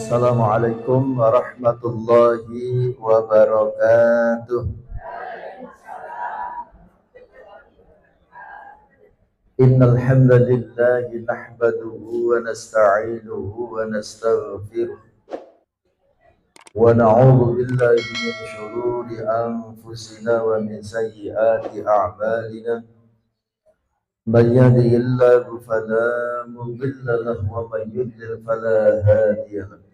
Assalamualaikum warahmatullahi wabarakatuh. Innal hamdalillah nahmaduhu wa nasta'inuhu wa nastaghfiruh wa na'udzu billahi min shururi anfusina wa min sayyiati a'malina. Man yahdihillahu fala mudilla lahu wa man yudlil fala hadiya lahu.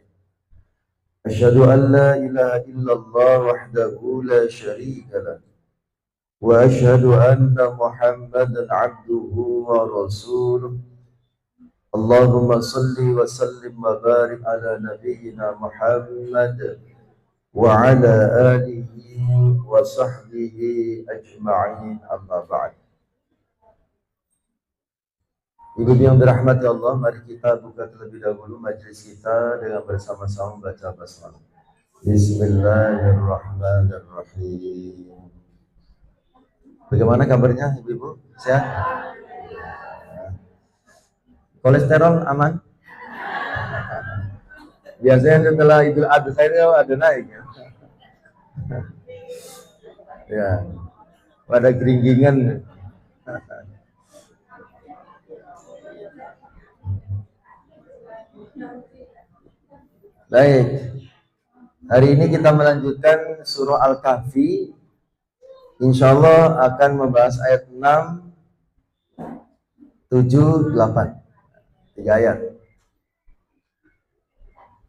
أشهد أن لا إله إلا الله وحده لا شريك له وأشهد أن محمدا عبده ورسوله. اللهم صل وسلم وبارك على نبينا محمد وعلى آله وصحبه أجمعين أما بعد. Ibu yang dirahmati Allah, mari kita buka terlebih dahulu majelis kita dengan bersama-sama baca basmalah. Bismillahirrahmanirrahim. Bagaimana kabarnya ibu-ibu? Sehat? Kolesterol aman? Biasanya setelah Idul Adha itu ada naik ya. Ya, pada keringgingan. Baik, hari ini kita melanjutkan surah Al-Kahfi. Insya Allah akan membahas ayat 6, 7, 8, 3 ayat.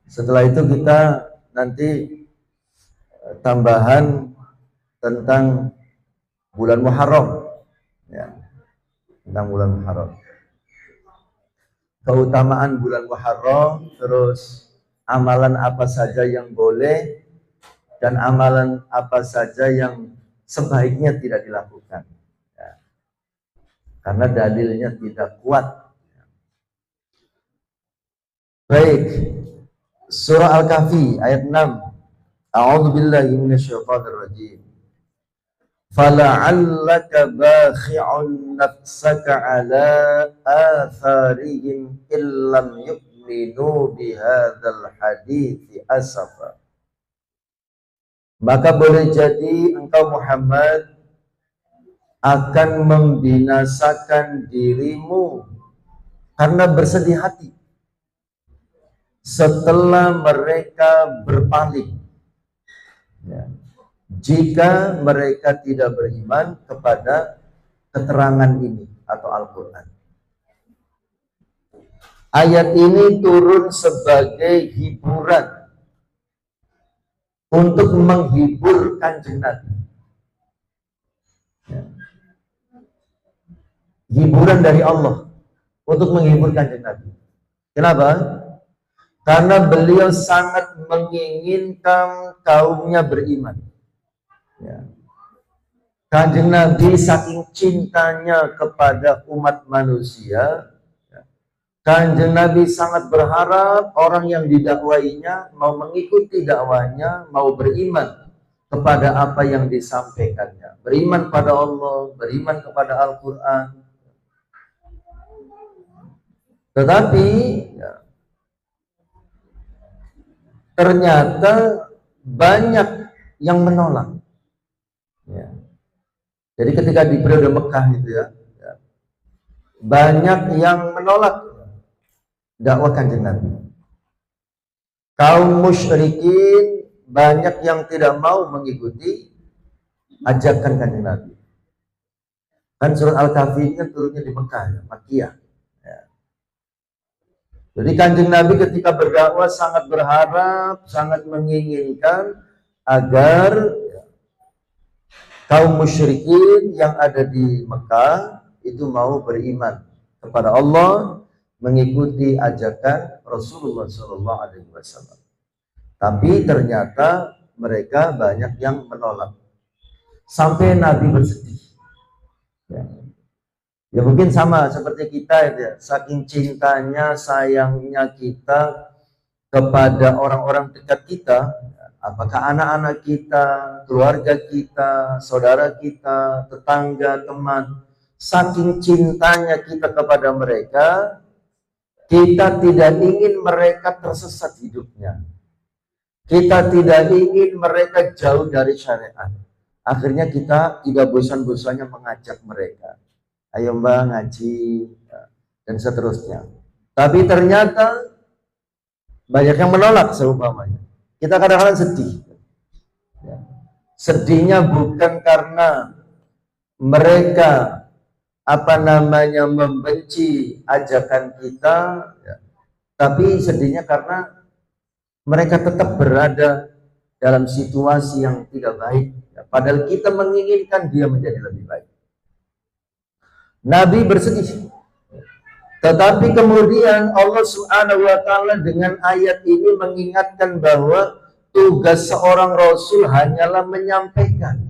Setelah itu kita nanti tambahan tentang bulan Muharram, ya, tentang bulan Muharram, keutamaan bulan Muharram, terus amalan apa saja yang boleh dan amalan apa saja yang sebaiknya tidak dilakukan, ya, karena dalilnya tidak kuat. Baik, surah Al-Kahfi ayat 6. A'udzubillahi minasyaitonirrajim. Fala'allaka bakhi'un nafsaka ala atharihim illam yu'minu bihadzal hadithi asafa. Maka boleh jadi engkau Muhammad akan membinasakan dirimu karena bersedih hati setelah mereka berpaling, ya, jika mereka tidak beriman kepada keterangan ini atau Al-Quran. Ayat ini turun sebagai hiburan untuk menghibur Kanjeng Nabi, ya, hiburan dari Allah untuk menghibur Kanjeng Nabi. Kenapa? Karena beliau sangat menginginkan kaumnya beriman, ya. Kanjeng Nabi saking cintanya kepada umat manusia, ya, Kanjeng Nabi sangat berharap orang yang didakwainya mau mengikuti dakwahnya, mau beriman kepada apa yang disampaikannya, beriman pada Allah, beriman kepada Al-Quran. Tetapi ya, ternyata banyak yang menolak, ya. Jadi ketika di periode Mekah itu ya, banyak yang menolak dakwah Kanjeng Nabi. Kaum musyrikin banyak yang tidak mau mengikuti ajakan Kanjeng Nabi. Kan surat Al-Kahfi ini kan turunnya di Mekah, ya, Makkiyah. Jadi Kanjeng Nabi ketika berdakwah sangat berharap, sangat menginginkan agar kaum musyrikin yang ada di Mekah itu mau beriman kepada Allah, mengikuti ajakan Rasulullah SAW. Tapi ternyata mereka banyak yang menolak, sampai Nabi bersedih. Ya mungkin sama seperti kita ya, saking cintanya, sayangnya kita kepada orang-orang dekat kita, apakah anak-anak kita, keluarga kita, saudara kita, tetangga, teman, saking cintanya kita kepada mereka, Kita tidak ingin mereka tersesat hidupnya. Kita tidak ingin mereka jauh dari syariat. Akhirnya kita tidak bosan-bosannya mengajak mereka. Ayo mbak ngaji, dan seterusnya. Tapi ternyata banyak yang menolak seumpamanya. Kita kadang-kadang sedih. Sedihnya bukan karena mereka membenci ajakan kita, tapi sedihnya karena mereka tetap berada dalam situasi yang tidak baik, padahal kita menginginkan dia menjadi lebih baik. Nabi bersedih, tetapi kemudian Allah Subhanahu wa Ta'ala dengan ayat ini mengingatkan bahwa tugas seorang Rasul hanyalah menyampaikan.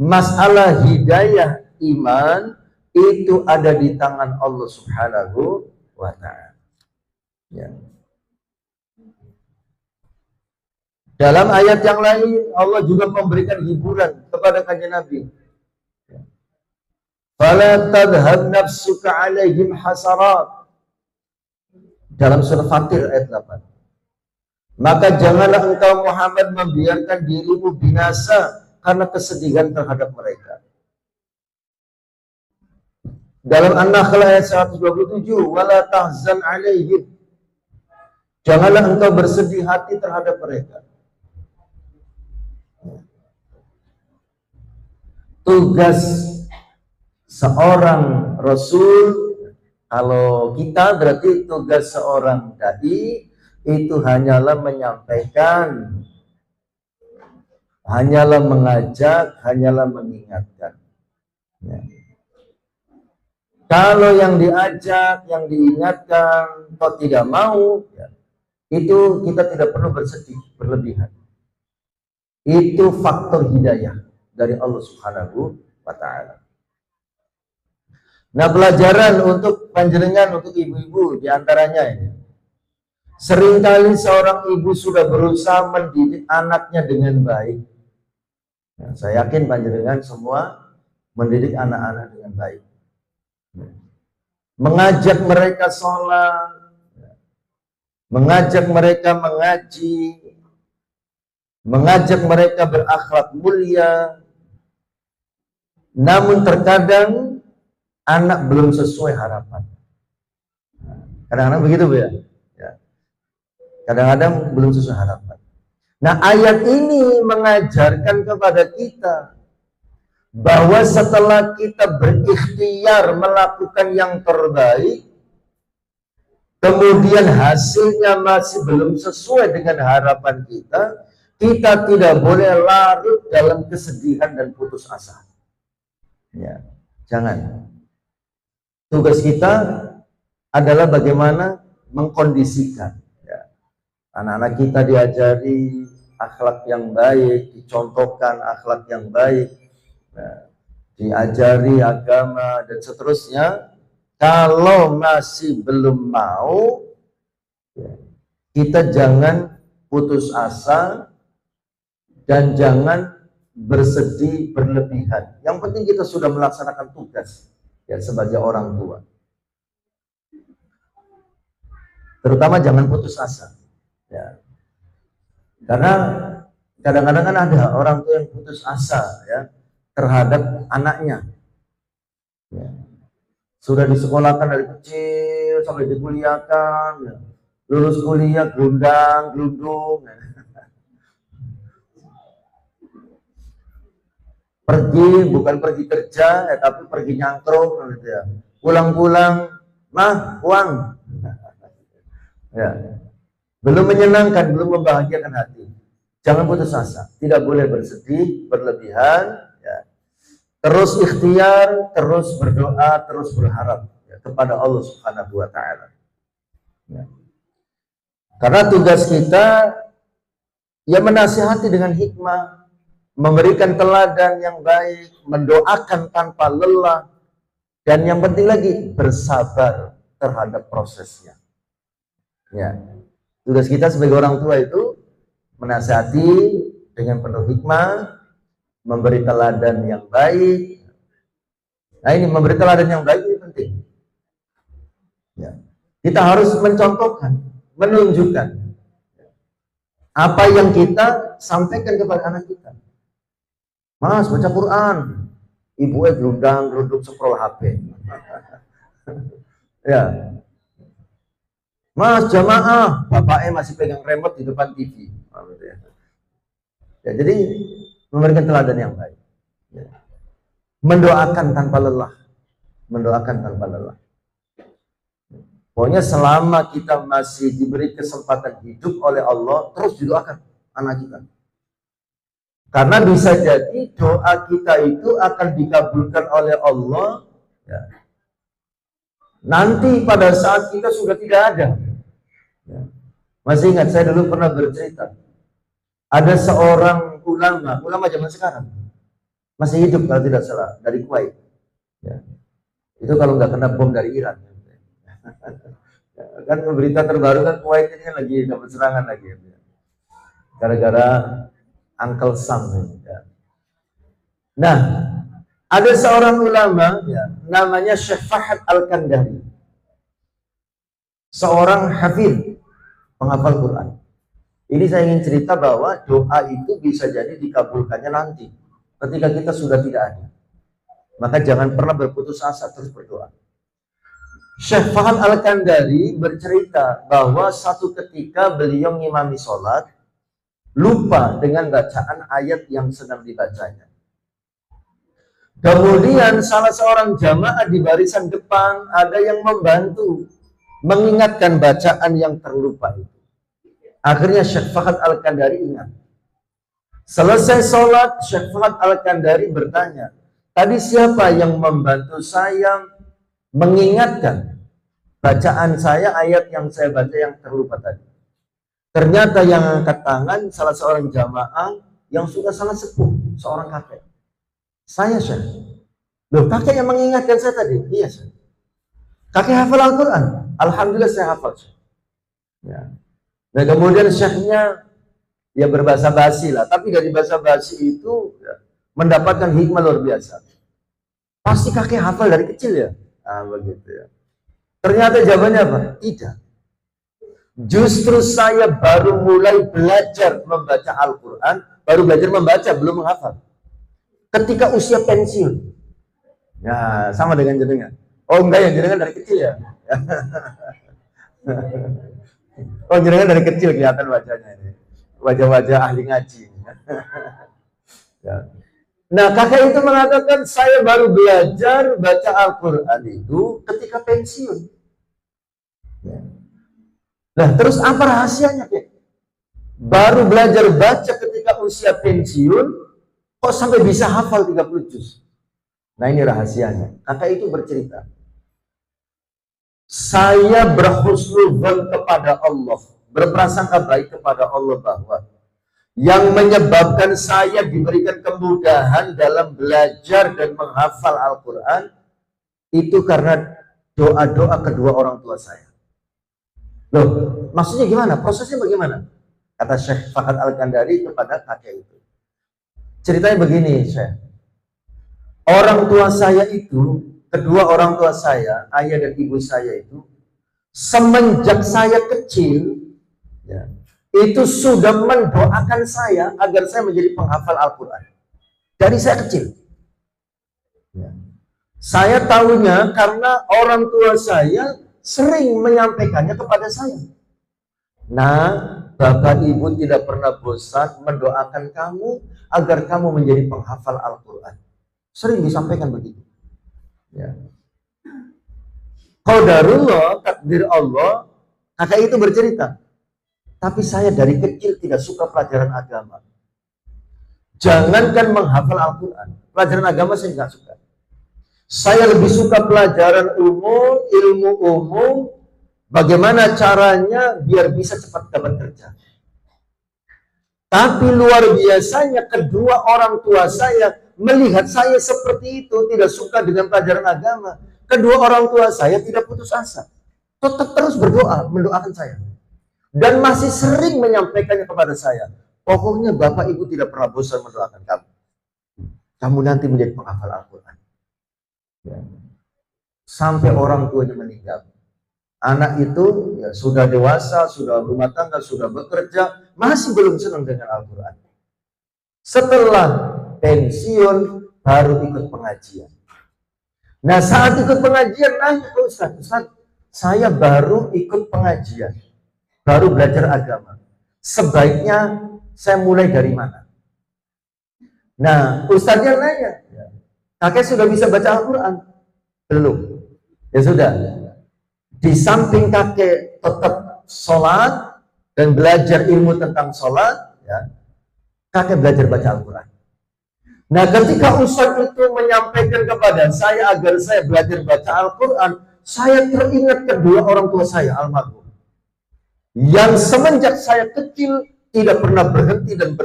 Masalah hidayah iman itu ada di tangan Allah Subhanahu wa Ta'ala. Ya. Dalam ayat yang lain Allah juga memberikan hiburan kepada kanjeng Nabi. Fala tadhhab nafsuka 'alaihim hasarat. Dalam surah Fatir ayat 8. Maka janganlah engkau Muhammad membiarkan dirimu binasa karena kesedihan terhadap mereka. Dalam An-Nahl ayat 127, wala tahzan 'alaihim. Janganlah engkau bersedih hati terhadap mereka. Tugas seorang Rasul, kalau kita berarti tugas seorang dai itu hanyalah menyampaikan, hanyalah mengajak, hanyalah mengingatkan. Ya. Kalau yang diajak, yang diingatkan, kok tidak mau, ya, itu kita tidak perlu bersedih berlebihan. Itu faktor hidayah dari Allah Subhanahu wa Ta'ala. Nah, pelajaran untuk panjenengan, untuk ibu-ibu diantaranya ini. Seringkali seorang ibu sudah berusaha mendidik anaknya dengan baik. Nah, saya yakin panjenengan semua mendidik anak-anak dengan baik. Mengajak mereka sholat, mengajak mereka mengaji, mengajak mereka berakhlak mulia. Namun terkadang anak belum sesuai harapan. Kadang-kadang begitu, Bu, ya. Kadang-kadang belum sesuai harapan. Nah, ayat ini mengajarkan kepada kita bahwa setelah kita berikhtiar melakukan yang terbaik, kemudian hasilnya masih belum sesuai dengan harapan kita, kita tidak boleh larut dalam kesedihan dan putus asa. Ya, jangan. Tugas kita adalah bagaimana mengkondisikan. Ya. Anak-anak kita diajari akhlak yang baik, dicontohkan akhlak yang baik, ya, diajari agama dan seterusnya. Kalau masih belum mau, ya, kita jangan putus asa dan jangan bersedih berlebihan. Yang penting kita sudah melaksanakan tugas, ya, sebagai orang tua. Terutama jangan putus asa, ya. Karena kadang-kadang kan ada orang tua yang putus asa, ya, terhadap anaknya. Ya. Sudah disekolahkan dari kecil sampai dikuliahkan, ya. Lulus kuliah gundang glundung, ya. Pergi bukan pergi kerja, ya, tapi pergi nyangkruk, gitu ya. Pulang-pulang, mah uang, ya. Belum menyenangkan, belum membahagiakan hati. Jangan putus asa, tidak boleh bersedih berlebihan, ya. Terus ikhtiar, terus berdoa, terus berharap, ya, kepada Allah Subhanahu wa Ta'ala. Ya. Karena tugas kita ya menasihati dengan hikmah, memberikan teladan yang baik, mendoakan tanpa lelah, dan yang penting lagi bersabar terhadap prosesnya. Ya, tugas kita sebagai orang tua itu menasihati dengan penuh hikmah, memberi teladan yang baik. Nah, ini memberi teladan yang baik ini penting. Ya. Kita harus mencontohkan, menunjukkan apa yang kita sampaikan kepada anak kita. Mas, baca Quran. Ibunya geruduk scroll HP. Ya. Mas, jamaah. Bapaknya masih pegang remote di depan TV. Ya, jadi memberikan teladan yang baik. Ya. Mendoakan tanpa lelah. Mendoakan tanpa lelah. Pokoknya selama kita masih diberi kesempatan hidup oleh Allah, terus didoakan anak kita. Karena bisa jadi doa kita itu akan dikabulkan oleh Allah ya, nanti pada saat kita sudah tidak ada. Ya. Masih ingat saya dulu pernah bercerita, ada seorang ulama zaman sekarang, masih hidup kalau tidak salah, dari Kuwait. Ya. Itu kalau nggak kena bom dari Iran. Kan berita terbaru kan Kuwait ini lagi dapat serangan lagi. Gara-gara Uncle Sam. Ya. Nah, ada seorang ulama ya, namanya Syekh Fahad Al-Kandari. Seorang hafidh, penghafal Quran. Ini saya ingin cerita bahwa doa itu bisa jadi dikabulkannya nanti ketika kita sudah tidak ada. Maka jangan pernah berputus asa, terus berdoa. Syekh Fahad Al-Kandari bercerita bahwa satu ketika beliau ngimami sholat, lupa dengan bacaan ayat yang sedang dibacanya. Kemudian salah seorang jamaah di barisan depan ada yang membantu mengingatkan bacaan yang terlupa itu. Akhirnya Syekh Fahad Al-Kandari ingat. Selesai sholat, Syekh Fahad Al-Kandari bertanya, tadi siapa yang membantu saya mengingatkan bacaan saya, ayat yang saya baca yang terlupa tadi? Ternyata yang angkat tangan salah seorang jamaah yang sudah sangat sepuh, seorang kakek. Saya, Syekh. Loh, kakek yang mengingatkan saya tadi? Iya, Syekh. Kakek hafal Al-Quran? Alhamdulillah saya hafal, Syekh. Ya. Nah, kemudian Syekhnya ya berbahasa basi lah, tapi dari bahasa basi itu ya, mendapatkan hikmah luar biasa. Pasti kakek hafal dari kecil ya? Ah, begitu ya. Ternyata jawabannya apa? Tidak. Justru saya baru mulai belajar membaca Al-Quran, baru belajar membaca, belum menghafal. Ketika usia pensiun. Ya, sama dengan jenengan. Oh enggak ya, jenengan dari kecil ya? Oh, jenengan dari kecil kelihatan wajahnya ini. Wajah-wajah ahli ngaji. Ya. Nah, kakek itu mengatakan, saya baru belajar baca Al-Quran itu ketika pensiun. Ya. Nah, terus apa rahasianya, Kek? Baru belajar baca ketika usia pensiun, kok sampai bisa hafal 30 juz? Nah, ini rahasianya. Kakak itu bercerita, saya berhusnudzon kepada Allah, berprasangka baik kepada Allah bahwa yang menyebabkan saya diberikan kemudahan dalam belajar dan menghafal Al-Quran itu karena doa-doa kedua orang tua saya. Loh, maksudnya gimana? Prosesnya bagaimana? Kata Syekh Fahad Al-Kandari kepada kakek itu. Ceritanya begini, Syekh. Orang tua saya itu, kedua orang tua saya, ayah dan ibu saya itu, semenjak saya kecil, ya, itu sudah mendoakan saya agar saya menjadi penghafal Al-Quran. Dari saya kecil. Ya. Saya tahunya karena orang tua saya sering menyampaikannya kepada saya. Nah, Bapak Ibu tidak pernah bosan mendoakan kamu agar kamu menjadi penghafal Al-Quran. Sering disampaikan begitu. Ya. Qadarullah, takdir Allah, kakak itu bercerita. Tapi saya dari kecil tidak suka pelajaran agama. Jangankan menghafal Al-Quran, pelajaran agama saya nggak suka. Saya lebih suka pelajaran umum, ilmu umum, bagaimana caranya biar bisa cepat dapat kerja. Tapi luar biasanya kedua orang tua saya melihat saya seperti itu, tidak suka dengan pelajaran agama. Kedua orang tua saya tidak putus asa. Tetap terus berdoa, mendoakan saya. Dan masih sering menyampaikannya kepada saya. Pokoknya Bapak Ibu tidak pernah bosan mendoakan kamu. Kamu nanti menjadi penghafal Al-Quran. Ya. Sampai orang tuanya meninggal. Anak itu ya, sudah dewasa, sudah rumah tangga, sudah bekerja, masih belum senang dengan Al-Quran. Setelah pensiun, baru ikut pengajian. Nah, saat ikut pengajian, nanya ke Ustaz, saya baru ikut pengajian, baru belajar agama. Sebaiknya saya mulai dari mana? Nah, Ustaznya nanya, kakek sudah bisa baca Al-Quran? Belum. Ya sudah. Di samping kakek tetap sholat dan belajar ilmu tentang sholat, ya, kakek belajar baca Al-Quran. Nah, ketika Ustaz itu menyampaikan kepada saya agar saya belajar baca Al-Quran, saya teringat kedua orang tua saya, almarhum, yang semenjak saya kecil tidak pernah berhenti dan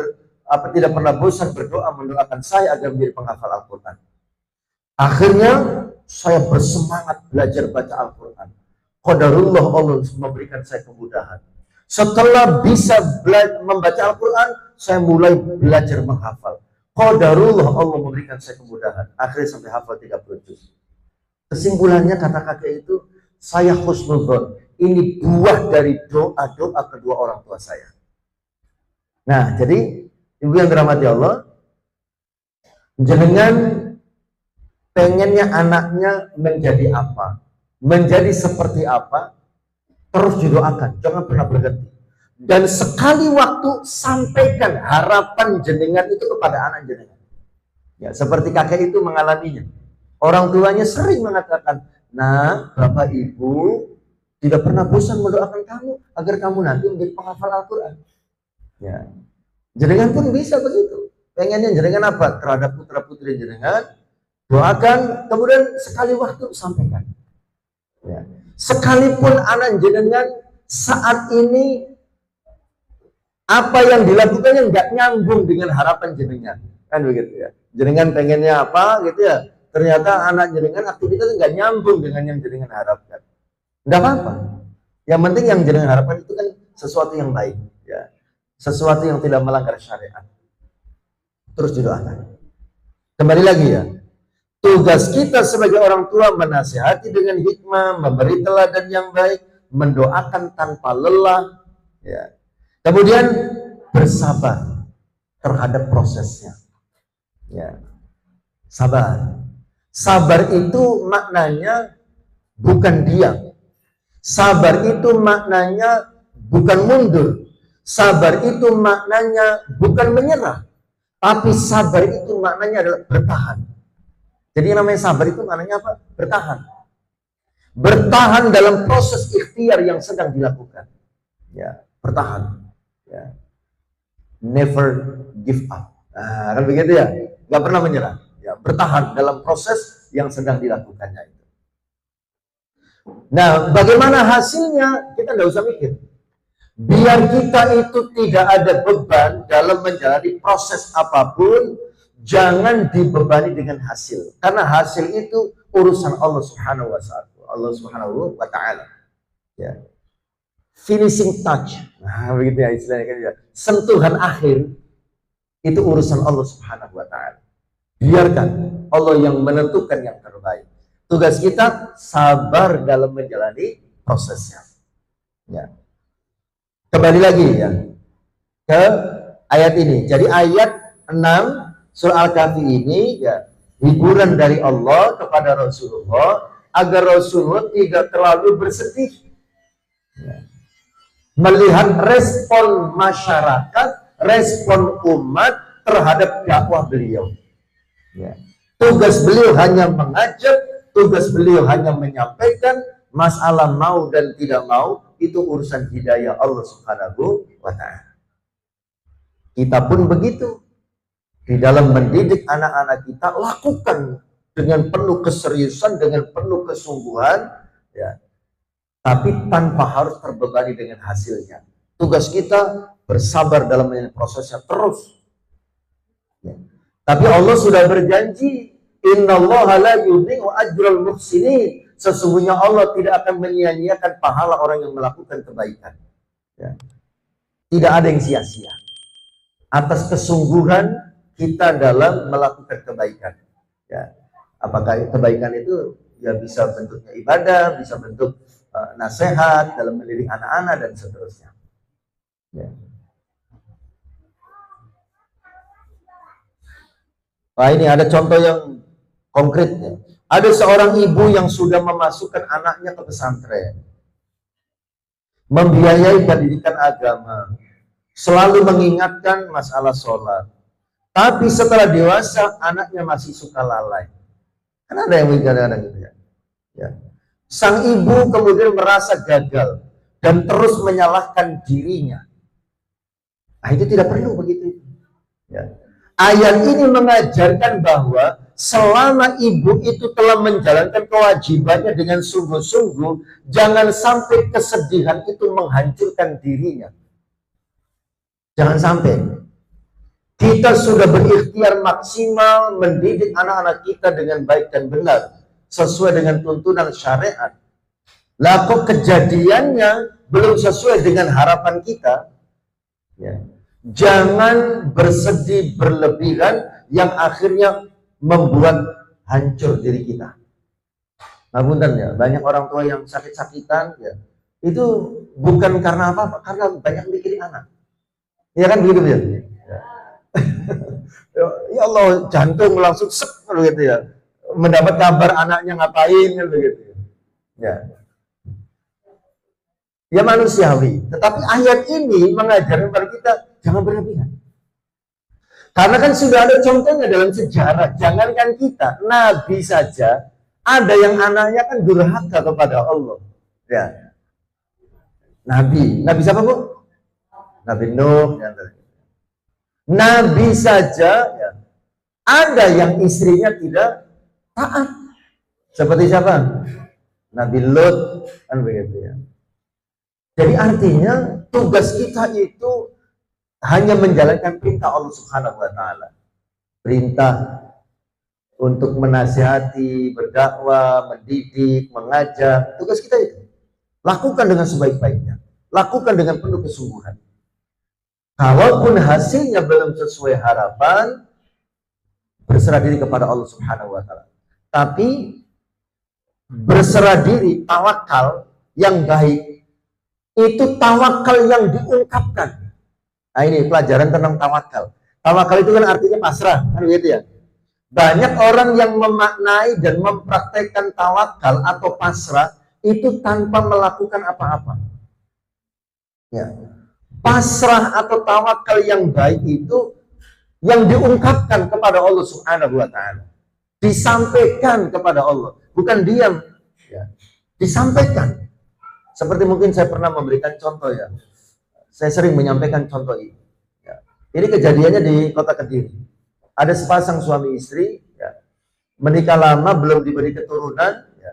tidak pernah bosan berdoa mendoakan saya agar menjadi penghafal Al-Quran. Akhirnya saya bersemangat belajar baca Al-Quran. Qadarullah, Allah memberikan saya kemudahan. Setelah bisa membaca Al-Quran, saya mulai belajar menghafal. Qadarullah, Allah memberikan saya kemudahan. Akhirnya sampai hafal 30 juz. Kesimpulannya kata kakek itu, saya husnudzon. Ini buah dari doa-doa kedua orang tua saya. Nah, jadi ibu yang dirahmati Allah, jenengan pengennya anaknya menjadi apa? Menjadi seperti apa, terus didoakan, jangan pernah berhenti. Dan sekali waktu sampaikan harapan jenengan itu kepada anak jenengan. Ya, seperti kakek itu mengalaminya. Orang tuanya sering mengatakan, nah, Bapak Ibu tidak pernah bosan mendoakan kamu agar kamu nanti menjadi penghafal Al-Quran. Ya, jenengan pun bisa begitu. Pengennya jenengan apa? Terhadap putra putri jenengan, doakan, kemudian sekali waktu sampaikan. Ya. Sekalipun anak jenengan saat ini apa yang dilakukannya nggak nyambung dengan harapan jenengan, kan begitu ya. Jenengan pengennya apa gitu ya, ternyata anak jenengan aktivitasnya nggak nyambung dengan yang jenengan harapkan. Nggak apa-apa. Yang penting yang jenengan harapkan itu kan sesuatu yang baik, ya, sesuatu yang tidak melanggar syariat. Terus didoakan. Kembali lagi ya. Tugas kita sebagai orang tua menasihati dengan hikmah, memberi teladan yang baik, mendoakan tanpa lelah, ya. Kemudian bersabar terhadap prosesnya. Ya. Sabar. Sabar itu maknanya bukan diam. Sabar itu maknanya bukan mundur. Sabar itu maknanya bukan menyerah. Tapi sabar itu maknanya adalah bertahan. Jadi namanya sabar itu maknanya apa? Bertahan. Bertahan dalam proses ikhtiar yang sedang dilakukan. Ya, bertahan. Ya. Never give up. Nah, kan begitu ya? Gak pernah menyerah. Ya, bertahan dalam proses yang sedang dilakukannya itu. Nah, bagaimana hasilnya? Kita nggak usah mikir. Biar kita itu tidak ada beban dalam menjalani proses apapun, jangan dibebani dengan hasil, karena hasil itu urusan Allah Subhanahu wa Ta'ala. Ya. Finishing touch, nah begitu ya istilahnya kan ya. Sentuhan akhir itu urusan Allah Subhanahu wa Ta'ala. Biarkan Allah yang menentukan yang terbaik. Tugas kita sabar dalam menjalani prosesnya. Ya. Kembali lagi ya ke ayat ini. Jadi ayat 6 Surah Al-Kahfi ini ya hiburan dari Allah kepada Rasulullah agar Rasulullah tidak terlalu bersedih ya. Melihat respon masyarakat, respon umat terhadap dakwah beliau ya. Tugas beliau hanya mengajak, tugas beliau hanya menyampaikan. Masalah mau dan tidak mau itu urusan hidayah Allah Subhanahu wa Ta'ala. Kita pun begitu. Di dalam mendidik anak-anak kita, lakukan dengan penuh keseriusan, dengan penuh kesungguhan, ya. Tapi tanpa harus terbebani dengan hasilnya. Tugas kita bersabar dalam prosesnya terus. Ya. Tapi Allah sudah berjanji, Innallaha la yudhi'u ajral muhsinin. Sesungguhnya Allah tidak akan menyia-nyiakan pahala orang yang melakukan kebaikan. Ya. Tidak ada yang sia-sia. Atas kesungguhan kita dalam melakukan kebaikan. Ya. Apakah kebaikan itu ya bisa bentuknya ibadah, bisa bentuk nasihat, dalam mendidik anak-anak dan seterusnya. Ya. Nah, ini ada contoh yang konkret ya. Ada seorang ibu yang sudah memasukkan anaknya ke pesantren, membiayai pendidikan agama, selalu mengingatkan masalah sholat. Tapi setelah dewasa, anaknya masih suka lalai. Kan ada yang kadang-kadang gitu ya. Ya. Sang ibu kemudian merasa gagal dan terus menyalahkan dirinya. Nah, itu tidak perlu begitu. Ya. Ayat ini mengajarkan bahwa selama ibu itu telah menjalankan kewajibannya dengan sungguh-sungguh, jangan sampai kesedihan itu menghancurkan dirinya. Jangan sampai. Kita sudah berikhtiar maksimal mendidik anak-anak kita dengan baik dan benar, sesuai dengan tuntunan syariat. Lah kok kejadiannya belum sesuai dengan harapan kita? Ya. Jangan bersedih berlebihan yang akhirnya membuat hancur diri kita. Nah, punten ya, banyak orang tua yang sakit-sakitan ya. Itu bukan karena apa? Karena banyak mikirin anak. Ya kan begitu ya. Ya Allah, jantung langsung sep begitu ya. Mendapat kabar anaknya ngapain kan begitu. Ya. Ya manusiawi. Tetapi ayat ini mengajarkan kepada kita jangan berlebihan. Karena kan sudah ada contohnya dalam sejarah. Jangankan kita, Nabi saja ada yang anaknya kan durhaka kepada Allah. Ya. Nabi siapa Bu? Nabi Nuh. Nabi saja ya, ada yang istrinya tidak taat. Seperti siapa? Nabi Lut kan begitu ya. Jadi artinya tugas kita itu hanya menjalankan perintah Allah Subhanahu wa taala. Perintah untuk menasihati, berdakwah, mendidik, mengajak, tugas kita itu. Lakukan dengan sebaik-baiknya. Lakukan dengan penuh kesungguhan. Kalaupun hasilnya belum sesuai harapan, berserah diri kepada Allah Subhanahu wa taala. Tapi berserah diri, tawakal yang baik itu tawakal yang diungkapkan. Nah, ini pelajaran tentang tawakal. Tawakal itu kan artinya pasrah, kan gitu ya. Banyak orang yang memaknai dan mempraktekkan tawakal atau pasrah itu tanpa melakukan apa-apa. Ya. Pasrah atau tawakal yang baik itu yang diungkapkan kepada Allah Subhanahu wa taala. Disampaikan kepada Allah, bukan diam. Ya. Disampaikan. Seperti mungkin saya pernah memberikan contoh ya. Saya sering menyampaikan contoh ini. Ya. Ini kejadiannya di Kota Kediri. Ada sepasang suami istri, ya. Menikah lama belum diberi keturunan, ya.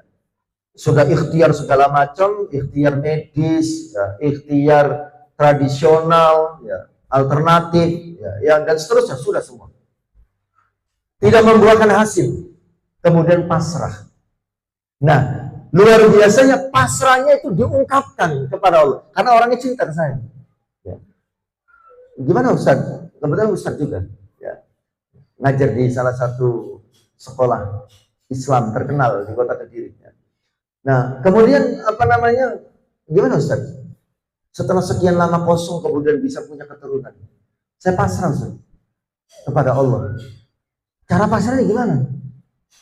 Sudah ikhtiar segala macam, ikhtiar medis, ya. Ikhtiar tradisional, ya. Alternatif, ya, dan seterusnya sudah semua. Tidak membuahkan hasil, kemudian pasrah. Nah, luar biasanya pasrahnya itu diungkapkan kepada Allah karena orangnya cinta ke saya. Ya. Gimana Ustaz? Kebetulan Ustaz juga ya. Ngajar di salah satu sekolah Islam terkenal di Kota Kediri. Ya. Nah, kemudian gimana Ustaz? Setelah sekian lama kosong kemudian bisa punya keturunan. Saya pasrah Ustaz kepada Allah. Cara pasrahnya gimana?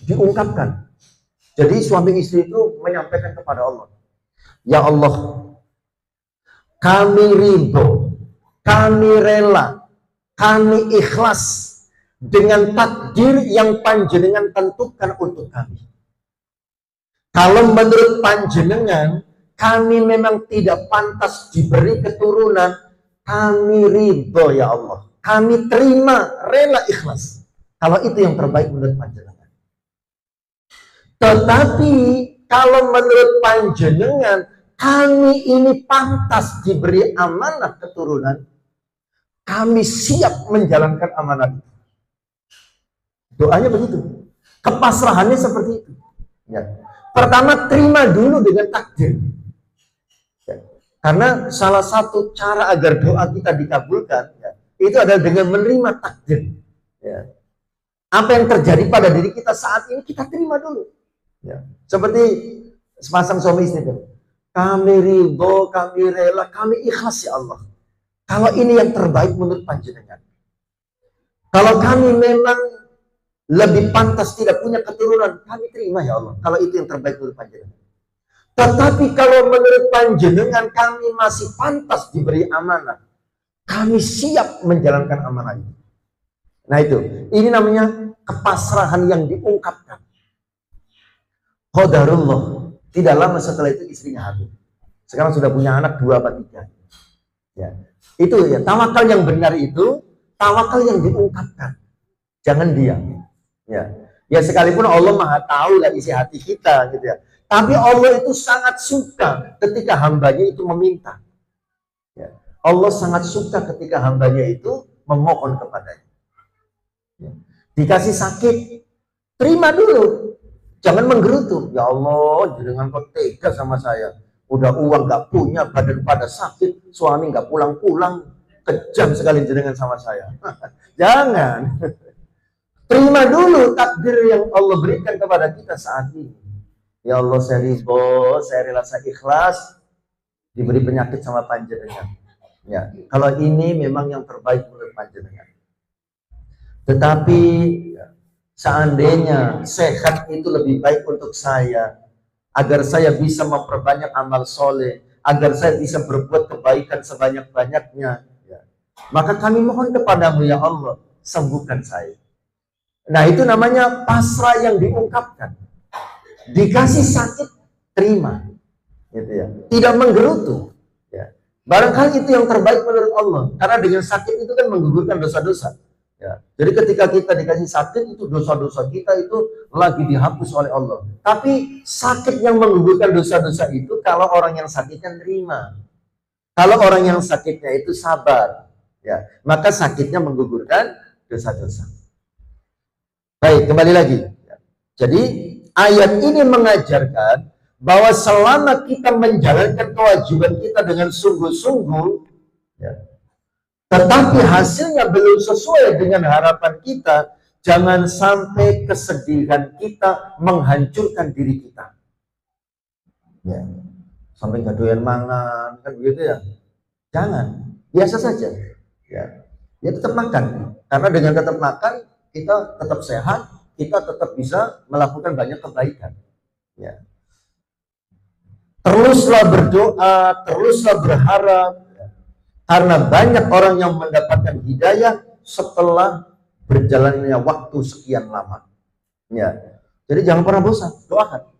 Diungkapkan. Jadi suami istri itu menyampaikan kepada Allah, ya Allah, kami ridho, kami rela, kami ikhlas dengan takdir yang panjenengan tentukan untuk kami. Kalau menurut panjenengan, kami memang tidak pantas diberi keturunan, kami ridho ya Allah, kami terima, rela, ikhlas. Kalau itu yang terbaik menurut panjenengan. Tetapi kalau menurut panjenengan kami ini pantas diberi amanah keturunan, kami siap menjalankan amanah itu. Doanya begitu. Kepasrahannya seperti itu. Ya. Pertama terima dulu dengan takdir. Ya. Karena salah satu cara agar doa kita dikabulkan ya, itu adalah dengan menerima takdir. Ya. Apa yang terjadi pada diri kita saat ini kita terima dulu. Ya. Seperti sepasang suami istri itu. Kami ridho, kami rela, kami ikhlas ya Allah. Kalau ini yang terbaik menurut panjenengan. Kalau kami memang lebih pantas tidak punya keturunan, kami terima ya Allah. Kalau itu yang terbaik menurut panjenengan. Tetapi kalau menurut panjenengan kami masih pantas diberi amanah, kami siap menjalankan amanah itu. Nah itu, ini namanya kepasrahan yang diungkapkan. Qadarullah. Tidak lama setelah itu istrinya hamil. Sekarang sudah punya anak 2 atau 3. Ya. Itu ya, tawakal yang benar itu, tawakal yang diungkapkan. Jangan diam. Ya. Ya sekalipun Allah Maha tahu lah isi hati kita gitu ya. Tapi Allah itu sangat suka ketika hambanya itu meminta. Ya. Allah sangat suka ketika hambanya itu memohon kepadanya. Ya. Dikasih sakit, terima dulu. Jangan menggerutu. Ya Allah, jangan kok tega sama saya. Udah uang gak punya, badan pada sakit, suami gak pulang-pulang, kejam sekali jenengan sama saya. Jangan. Terima dulu takdir yang Allah berikan kepada kita saat ini. Ya Allah, saya ridho, saya rela, saya ikhlas diberi penyakit sama panjenengan. Ya, kalau ini memang yang terbaik menurut panjenengan. Tetapi seandainya sehat itu lebih baik untuk saya, agar saya bisa memperbanyak amal soleh, agar saya bisa berbuat kebaikan sebanyak-banyaknya, ya, maka kami mohon kepadamu ya Allah, sembuhkan saya. Nah itu namanya pasrah yang diungkapkan. Dikasih sakit, terima, gitu ya. Tidak menggerutu. Ya. Barangkali itu yang terbaik menurut Allah, karena dengan sakit itu kan menggugurkan dosa-dosa. Ya. Jadi ketika kita dikasih sakit itu dosa-dosa kita itu lagi dihapus oleh Allah. Tapi sakit yang menggugurkan dosa-dosa itu kalau orang yang sakitnya nerima. Kalau orang yang sakitnya itu sabar, ya, maka sakitnya menggugurkan dosa-dosa. Baik, kembali lagi. Jadi ayat ini mengajarkan bahwa selama kita menjalankan kewajiban kita dengan sungguh-sungguh, ya, tetapi hasilnya belum sesuai dengan harapan kita, jangan sampai kesedihan kita menghancurkan diri kita. Ya. Sampai nggak doyan mangan, kan begitu ya? Jangan, biasa saja. Ya, ya tetap makan. Karena dengan tetap makan, kita tetap sehat, kita tetap bisa melakukan banyak kebaikan. Ya. Teruslah berdoa, teruslah berharap. Karena banyak orang yang mendapatkan hidayah setelah berjalannya waktu sekian lama. Ya. Jadi jangan pernah bosan, doakan.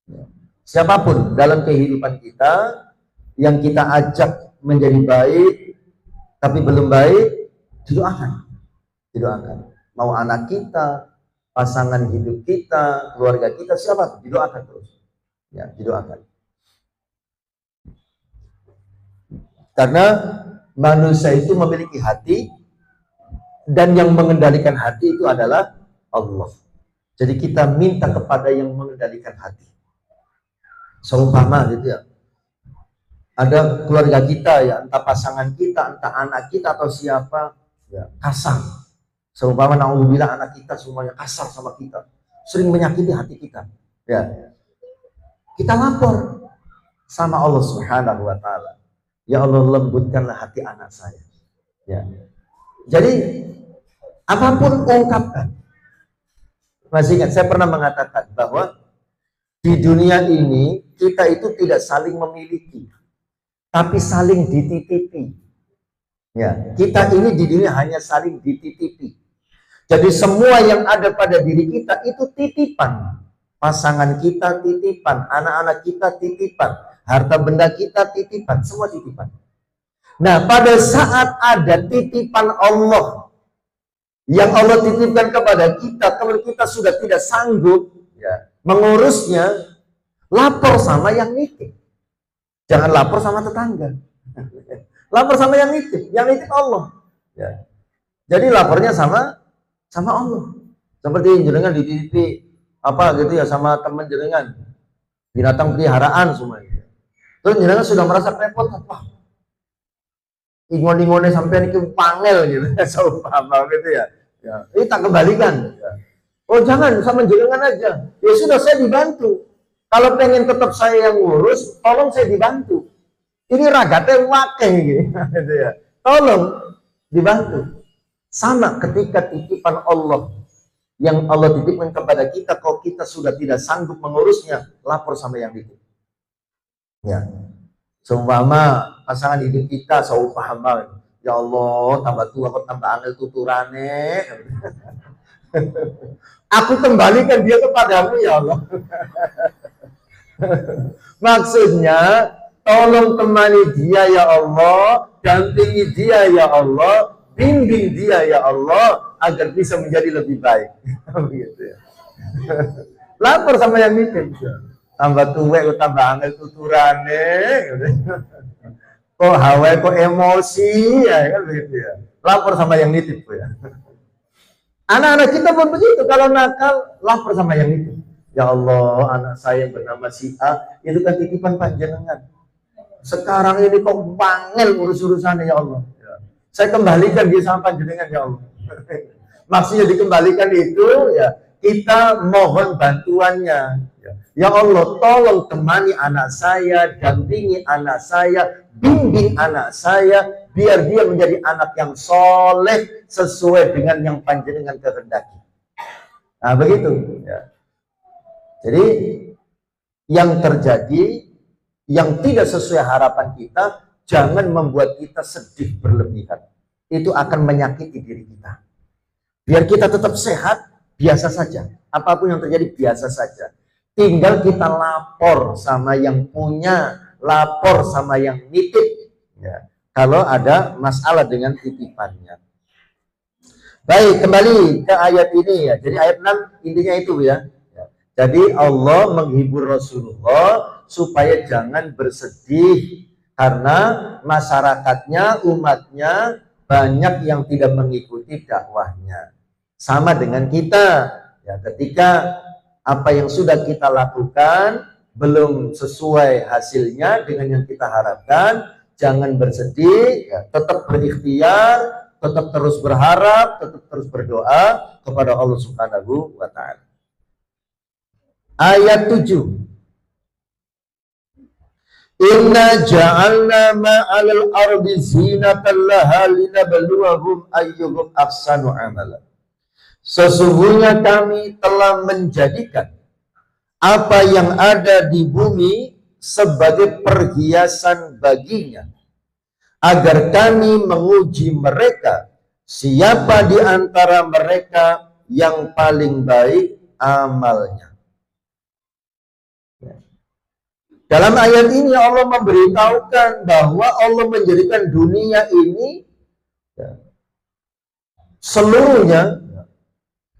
Ya. Siapapun dalam kehidupan kita yang kita ajak menjadi baik, tapi belum baik, didoakan. Didoakan. Mau anak kita, pasangan hidup kita, keluarga kita, siapa? Didoakan terus. Ya, didoakan. Karena manusia itu memiliki hati, dan yang mengendalikan hati itu adalah Allah. Jadi kita minta kepada yang mengendalikan hati. Seumpama gitu ya, ada keluarga kita ya, entah pasangan kita, entah anak kita atau siapa, ya, kasar. Seumpama naudzubillah anak kita semuanya kasar sama kita, sering menyakiti hati kita. Ya, kita lapor sama Allah Subhanahu wa Ta'ala. Ya Allah, lembutkanlah hati anak saya. Ya. Jadi apapun ungkapkan. Masih ingat saya pernah mengatakan bahwa di dunia ini kita itu tidak saling memiliki, tapi saling dititipi. Ya, kita ini di dunia hanya saling dititipi. Jadi semua yang ada pada diri kita itu titipan. Pasangan kita titipan, anak-anak kita titipan, harta benda kita titipan, semua titipan. Nah, pada saat ada titipan Allah yang Allah titipkan kepada kita, kalau kita sudah tidak sanggup ya, mengurusnya, lapor sama yang nitip. Jangan lapor sama tetangga. Lapor sama yang nitip Allah. Ya. Jadi lapornya sama Allah. Seperti jenengan dititipi apa gitu ya sama teman jenengan, binatang peliharaan semuanya. Terus jenengan sudah merasa repot, wah, ingon-ingonnya sampai ini pangel gitu, seumpama gitu ya. Ya, ini tak kembalikan. Ya. Oh jangan, sama jenengan aja. Ya sudah, saya dibantu. Kalau pengen tetap saya yang ngurus, tolong saya dibantu. Ini ragatnya wakil gitu ya. Tolong dibantu. Sama ketika titipan Allah yang Allah titipkan kepada kita, kalau kita sudah tidak sanggup mengurusnya, lapor sama yang itu. Ya. Seumpama pasangan hidup kita seumpama, ya Allah, tambah tua kok tambah angel tuturane. Aku kembalikan dia kepadamu ya Allah. Maksudnya, tolong temani dia ya Allah, dampingi dia ya Allah, bimbing dia ya Allah, agar bisa menjadi lebih baik. Begitu ya. Lapor sama yang nitip. Tambah tua, tambah angel tuturane. Kok hawa, kok emosi, ya kan begitu ya. Lapor sama yang nitip ya. Anak-anak kita pun begitu, kalau nakal, lapor sama yang nitip. Ya Allah, anak saya bernama si A, itu kan titipan panjenengan. Sekarang ini kok bangel urus-urusannya ya Allah. Ya. Saya kembalikan dia sama panjenengan ya Allah. Maksudnya dikembalikan itu ya kita mohon bantuannya. Ya Allah, tolong temani anak saya, dampingi anak saya, bimbing anak saya, biar dia menjadi anak yang soleh sesuai dengan yang panjenengan kehendaki. Nah begitu. Ya. Jadi yang terjadi, yang tidak sesuai harapan kita, jangan membuat kita sedih berlebihan. Itu akan menyakiti diri kita. Biar kita tetap sehat, biasa saja. Apapun yang terjadi, biasa saja. Tinggal kita lapor sama yang punya, lapor sama yang nitip. Ya. Kalau ada masalah dengan titipannya. Baik, kembali ke ayat ini ya. Jadi ayat 6 intinya itu ya. Jadi Allah menghibur Rasulullah supaya jangan bersedih karena masyarakatnya, umatnya banyak yang tidak mengikuti dakwahnya. Sama dengan kita, ya, ketika apa yang sudah kita lakukan belum sesuai hasilnya dengan yang kita harapkan, jangan bersedih, ya, tetap berikhtiar, tetap terus berharap, tetap terus berdoa kepada Allah Subhanahu wa Ta'ala. Ayat 7. Inna ja'alna ma'alal ardi zinatan laha linabluwahum ayyuhum ahsanu amala. Sesungguhnya kami telah menjadikan apa yang ada di bumi sebagai perhiasan baginya, agar kami menguji mereka siapa di antara mereka yang paling baik amalnya. Dalam ayat ini Allah memberitahukan bahwa Allah menjadikan dunia ini seluruhnya,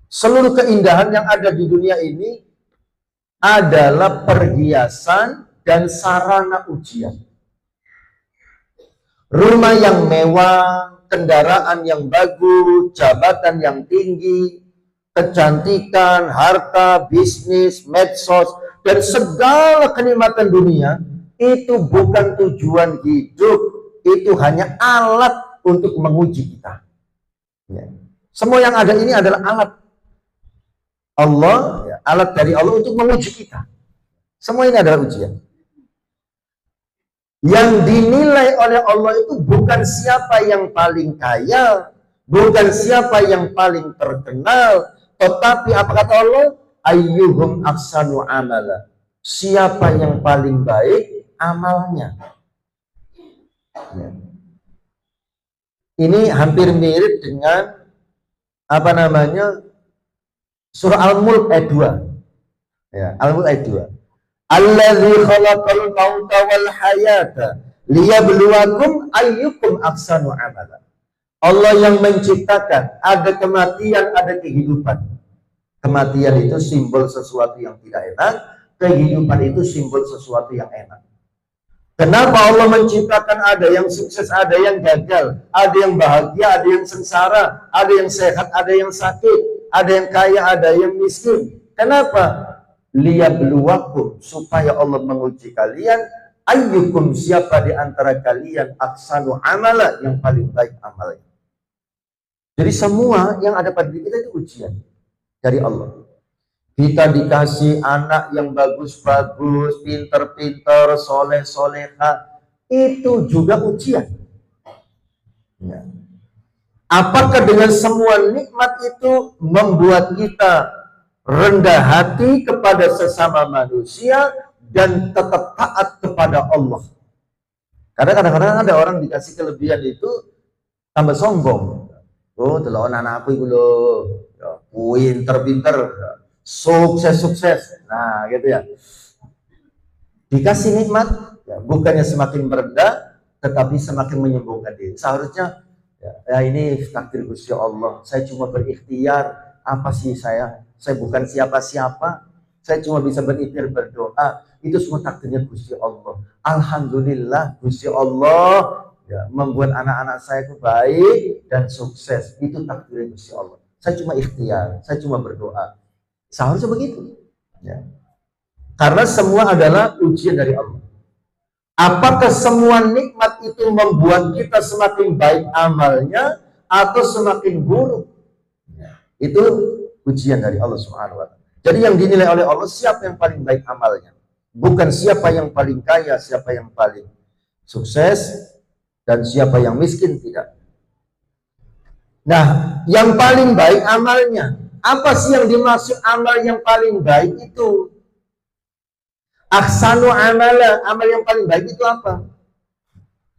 seluruh keindahan yang ada di dunia ini adalah perhiasan dan sarana ujian. Rumah yang mewah, kendaraan yang bagus, jabatan yang tinggi, kecantikan, harta, bisnis, medsos, dan segala kenikmatan dunia itu bukan tujuan hidup, itu hanya alat untuk menguji kita. Ya. Semua yang ada ini adalah alat Allah, ya, alat dari Allah untuk menguji kita. Semua ini adalah ujian. Yang dinilai oleh Allah itu bukan siapa yang paling kaya, bukan siapa yang paling terkenal, tetapi apa kata Allah? Ayyuhum ahsanu amala. Siapa yang paling baik amalnya. Ya. Ini hampir mirip dengan apa namanya? Surah Al-Mulk ayat 2. Ya, Al-Mulk ayat 2. Allazi khalaqal mauta wal hayata liyabluwakum ayyukum ahsanu amala. Allah yang menciptakan, ada kematian, ada kehidupan. Kematian itu simbol sesuatu yang tidak enak, kehidupan itu simbol sesuatu yang enak. Kenapa Allah menciptakan ada yang sukses, ada yang gagal, ada yang bahagia, ada yang sengsara, ada yang sehat, ada yang sakit, ada yang kaya, ada yang miskin. Kenapa? Liyabluwakum, supaya Allah menguji kalian, ayyukum, siapa di antara kalian ahsanu amala, yang paling baik amalnya. Jadi semua yang ada pada diri kita itu ujian dari Allah. Kita dikasih anak yang bagus-bagus, pinter-pinter, soleh-soleha, itu juga ujian. Ya. Apakah dengan semua nikmat itu membuat kita rendah hati kepada sesama manusia dan tetap taat kepada Allah? Karena kadang-kadang ada orang dikasih kelebihan itu tambah sombong. Oh, telah anak aku itu loh, pinter-pinter, sukses. Nah, gitu ya. Dikasih nikmat, ya, bukannya semakin merendah, tetapi semakin menyombongkan diri. Seharusnya, ya ini takdir Gusti Allah. Saya cuma berikhtiar. Apa sih saya? Saya bukan siapa-siapa. Saya cuma bisa berikhtiar berdoa. Itu semua takdirnya Gusti Allah. Alhamdulillah, Gusti Allah ya, membuat anak-anak saya itu baik dan sukses. Itu takdir Gusti Allah. Saya cuma ikhtiar, saya cuma berdoa. Seharusnya begitu. Ya. Karena semua adalah ujian dari Allah. Apakah semua nikmat itu membuat kita semakin baik amalnya atau semakin buruk? Ya. Itu ujian dari Allah Subhanahu wa taala. Jadi yang dinilai oleh Allah siapa yang paling baik amalnya. Bukan siapa yang paling kaya, siapa yang paling sukses, dan siapa yang miskin, tidak. Nah, yang paling baik amalnya. Apa sih yang dimaksud amal yang paling baik itu? Ahsanu amala, amal yang paling baik itu apa?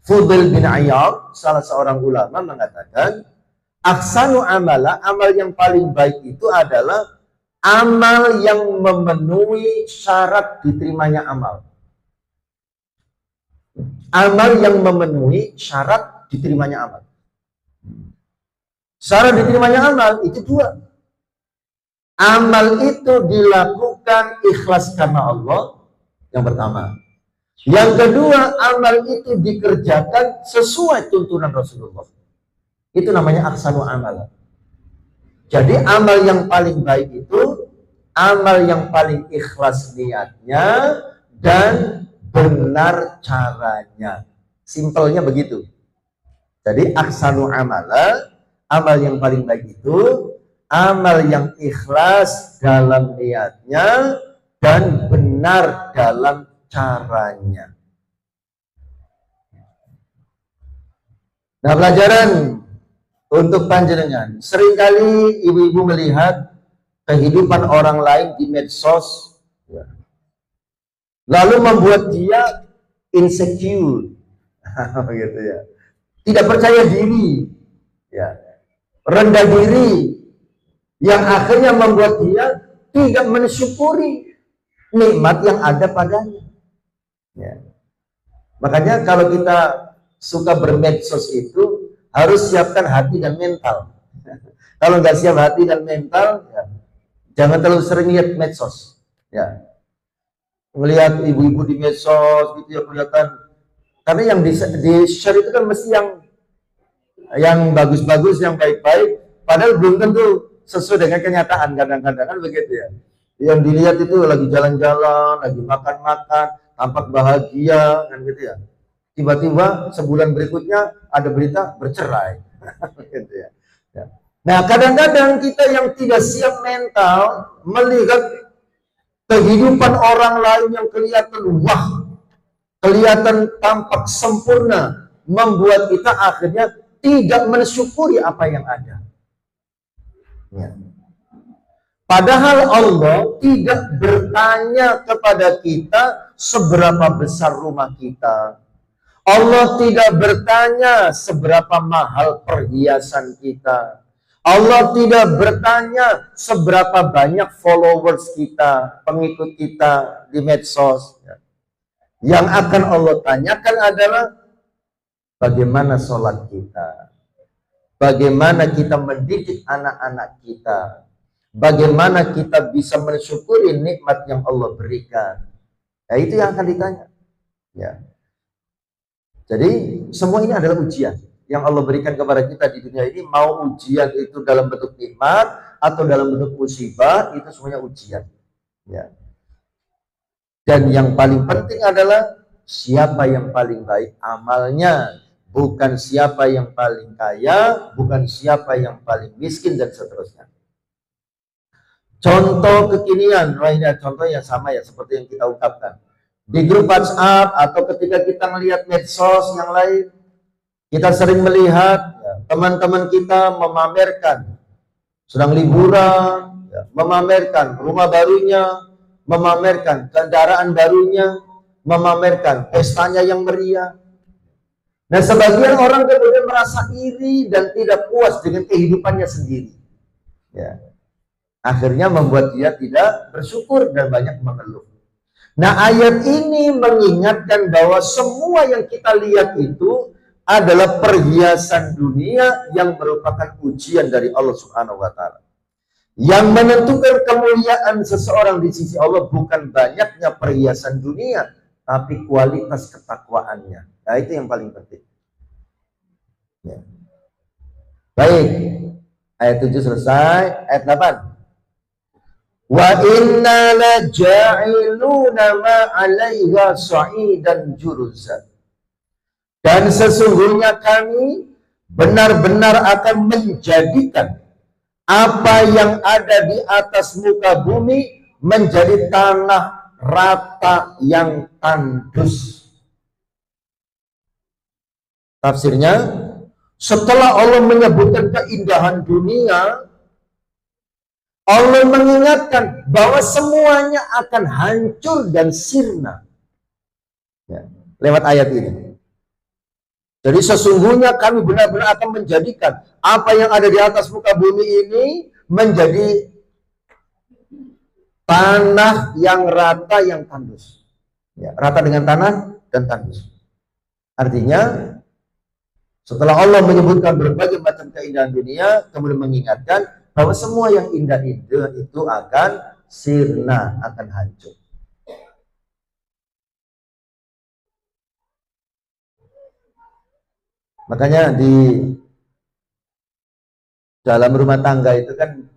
Fudail bin Iyad, salah seorang ulama mengatakan, ahsanu amala, amal yang paling baik itu adalah amal yang memenuhi syarat diterimanya amal. Amal yang memenuhi syarat diterimanya amal. Syarat diterimanya amal itu dua. Amal itu dilakukan ikhlas karena Allah, yang pertama. Yang kedua, amal itu dikerjakan sesuai tuntunan Rasulullah. Itu namanya ahsanu amala. Jadi amal yang paling baik itu amal yang paling ikhlas niatnya dan benar caranya. Simpelnya begitu. Jadi ahsanu amala, amal yang paling baik itu amal yang ikhlas dalam niatnya dan benar dalam caranya. Nah, pelajaran untuk panjenengan, seringkali ibu-ibu melihat kehidupan orang lain di medsos, ya, lalu membuat dia insecure, gitu ya, tidak percaya diri, ya, rendah diri, yang akhirnya membuat dia tidak mensyukuri nikmat yang ada padanya. Ya. Makanya kalau kita suka bermedsos itu harus siapkan hati dan mental. Kalau nggak siap hati dan mental, ya, jangan terlalu sering lihat medsos. Ya, melihat ibu-ibu di medsos gitu ya kelihatan. Karena yang di share itu kan mesti yang bagus-bagus, yang baik-baik. Padahal belum tentu sesuai dengan kenyataan. Kadang-kadang kan begitu ya. Yang dilihat itu lagi jalan-jalan, lagi makan-makan, tampak bahagia, kan gitu ya. Tiba-tiba sebulan berikutnya ada berita bercerai. Gitu ya. Nah, kadang-kadang kita yang tidak siap mental melihat kehidupan orang lain yang kelihatan wah, kelihatan tampak sempurna, membuat kita akhirnya tidak mensyukuri apa yang ada. Ya. Padahal Allah tidak bertanya kepada kita seberapa besar rumah kita. Allah tidak bertanya seberapa mahal perhiasan kita. Allah tidak bertanya seberapa banyak followers kita, pengikut kita di medsos. Yang akan Allah tanyakan adalah bagaimana sholat kita, bagaimana kita mendidik anak-anak kita, bagaimana kita bisa mensyukuri nikmat yang Allah berikan. Ya, itu yang akan ditanya. Ya. Jadi semua ini adalah ujian yang Allah berikan kepada kita di dunia ini. Mau ujian itu dalam bentuk nikmat atau dalam bentuk musibah, itu semuanya ujian. Ya. Dan yang paling penting adalah siapa yang paling baik amalnya, bukan siapa yang paling kaya, bukan siapa yang paling miskin dan seterusnya. Contoh kekinian, wah ini contoh yang sama ya seperti yang kita ungkapkan. Di grup WhatsApp atau ketika kita melihat medsos yang lain, kita sering melihat ya, teman-teman kita memamerkan sedang liburan, ya, memamerkan rumah barunya, memamerkan kendaraan barunya, memamerkan pestanya yang meriah. Nah, sebagian orang kemudian merasa iri dan tidak puas dengan kehidupannya sendiri. Ya. Akhirnya membuat dia tidak bersyukur dan banyak mengeluh. Nah, ayat ini mengingatkan bahwa semua yang kita lihat itu adalah perhiasan dunia yang merupakan ujian dari Allah Subhanahu wa taala. Yang menentukan kemuliaan seseorang di sisi Allah bukan banyaknya perhiasan dunia, tapi kualitas ketakwaannya. Nah, itu yang paling penting. Ya. Baik, ayat 7 selesai, ayat 8. Wa inna la ja'iluna ma 'alaiha sa'idan juruzan. Dan sesungguhnya kami benar-benar akan menjadikan apa yang ada di atas muka bumi menjadi tanah rata yang tandus. Tafsirnya, setelah Allah menyebutkan keindahan dunia, Allah mengingatkan bahwa semuanya akan hancur dan sirna. Ya, lewat ayat ini. Jadi sesungguhnya kami benar-benar akan menjadikan apa yang ada di atas muka bumi ini menjadi tanah yang rata yang tandus. Ya, rata dengan tanah dan tandus. Artinya, setelah Allah menyebutkan berbagai macam keindahan dunia, kemudian mengingatkan bahwa semua yang indah itu akan sirna, akan hancur. Makanya di dalam rumah tangga itu kan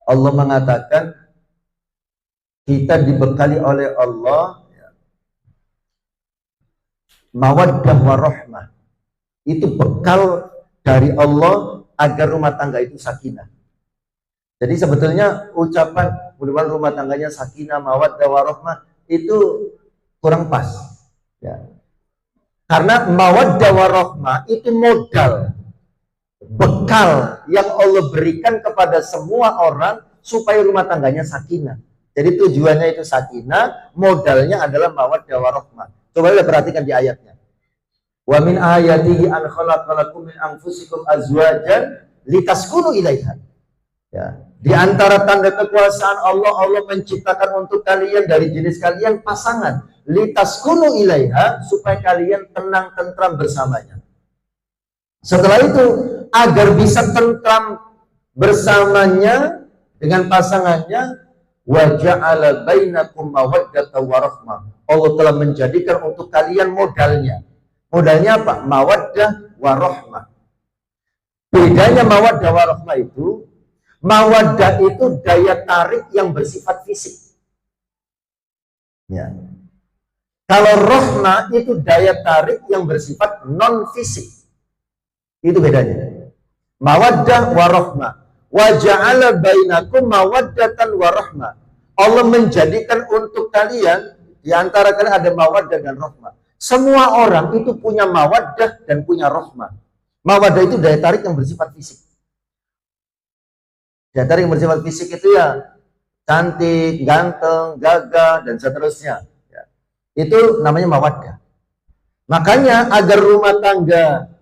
Allah mengatakan kita dibekali oleh Allah mawaddah warahmah. Itu bekal dari Allah agar rumah tangga itu sakinah. Jadi sebetulnya ucapan mudah-mudahan rumah tangganya sakinah, mawaddah warahmah itu kurang pas. Ya. Karena mawaddah warahmah itu modal, bekal yang Allah berikan kepada semua orang supaya rumah tangganya sakinah. Jadi tujuannya itu sakinah, modalnya adalah mawaddah warahmah. Coba lihat, perhatikan di ayatnya. Wa min ayatihi an khalaqalakum min anfusikum azwajan litaskunu ilaiha. Ya, di antara tanda kekuasaan Allah, Allah menciptakan untuk kalian dari jenis kalian pasangan, litaskunu ilaiha, supaya kalian tenang tentram bersamanya. Setelah itu, agar bisa tentram bersamanya dengan pasangannya, wa ja'ala bainakum mawaddatan wa rahmah. Allah telah menjadikan untuk kalian modalnya. Modalnya apa? Mawaddah warahmah. Bedanya mawaddah warahmah itu, mawaddah itu daya tarik yang bersifat fisik. Ya. Kalau rahmah itu daya tarik yang bersifat non fisik. Itu bedanya. Mawaddah warahmah. Wa ja'ala bainakum mawaddatan warahmah. Allah menjadikan untuk kalian di antara kalian ada mawaddah dan rahmah. Semua orang itu punya mawaddah dan punya rahmah. Mawaddah itu daya tarik yang bersifat fisik. Daya tarik yang bersifat fisik itu ya cantik, ganteng, gagah, dan seterusnya. Ya. Itu namanya mawaddah. Makanya agar rumah tangga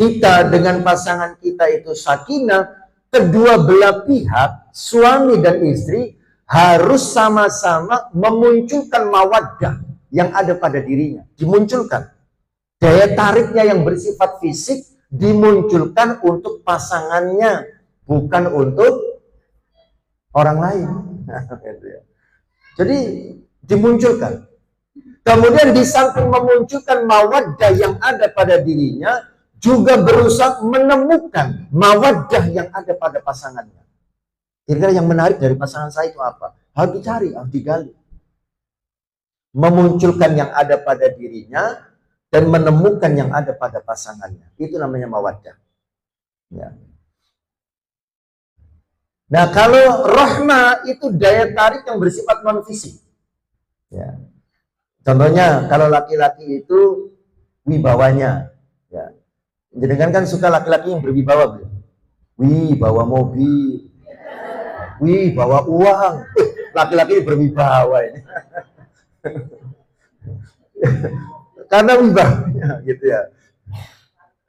kita dengan pasangan kita itu sakinah, kedua belah pihak, suami dan istri, harus sama-sama memunculkan mawaddah yang ada pada dirinya, dimunculkan. Daya tariknya yang bersifat fisik dimunculkan untuk pasangannya, bukan untuk orang lain. Jadi dimunculkan. Kemudian di samping memunculkan mawaddah yang ada pada dirinya, juga berusaha menemukan mawaddah yang ada pada pasangannya. Kira-kira yang menarik dari pasangan saya itu apa? Harus dicari, harus digali. Memunculkan yang ada pada dirinya dan menemukan yang ada pada pasangannya. Itu namanya mawaddah. Ya. Nah, kalau rohma itu daya tarik yang bersifat non fisik. Ya. Contohnya kalau laki-laki itu wibawanya, ya. Jadi kan suka laki-laki yang berwibawa, bro. Wih, bawa mobil. Wih, bawa uang. Laki-laki berwibawa ini. Karena wibawanya gitu ya.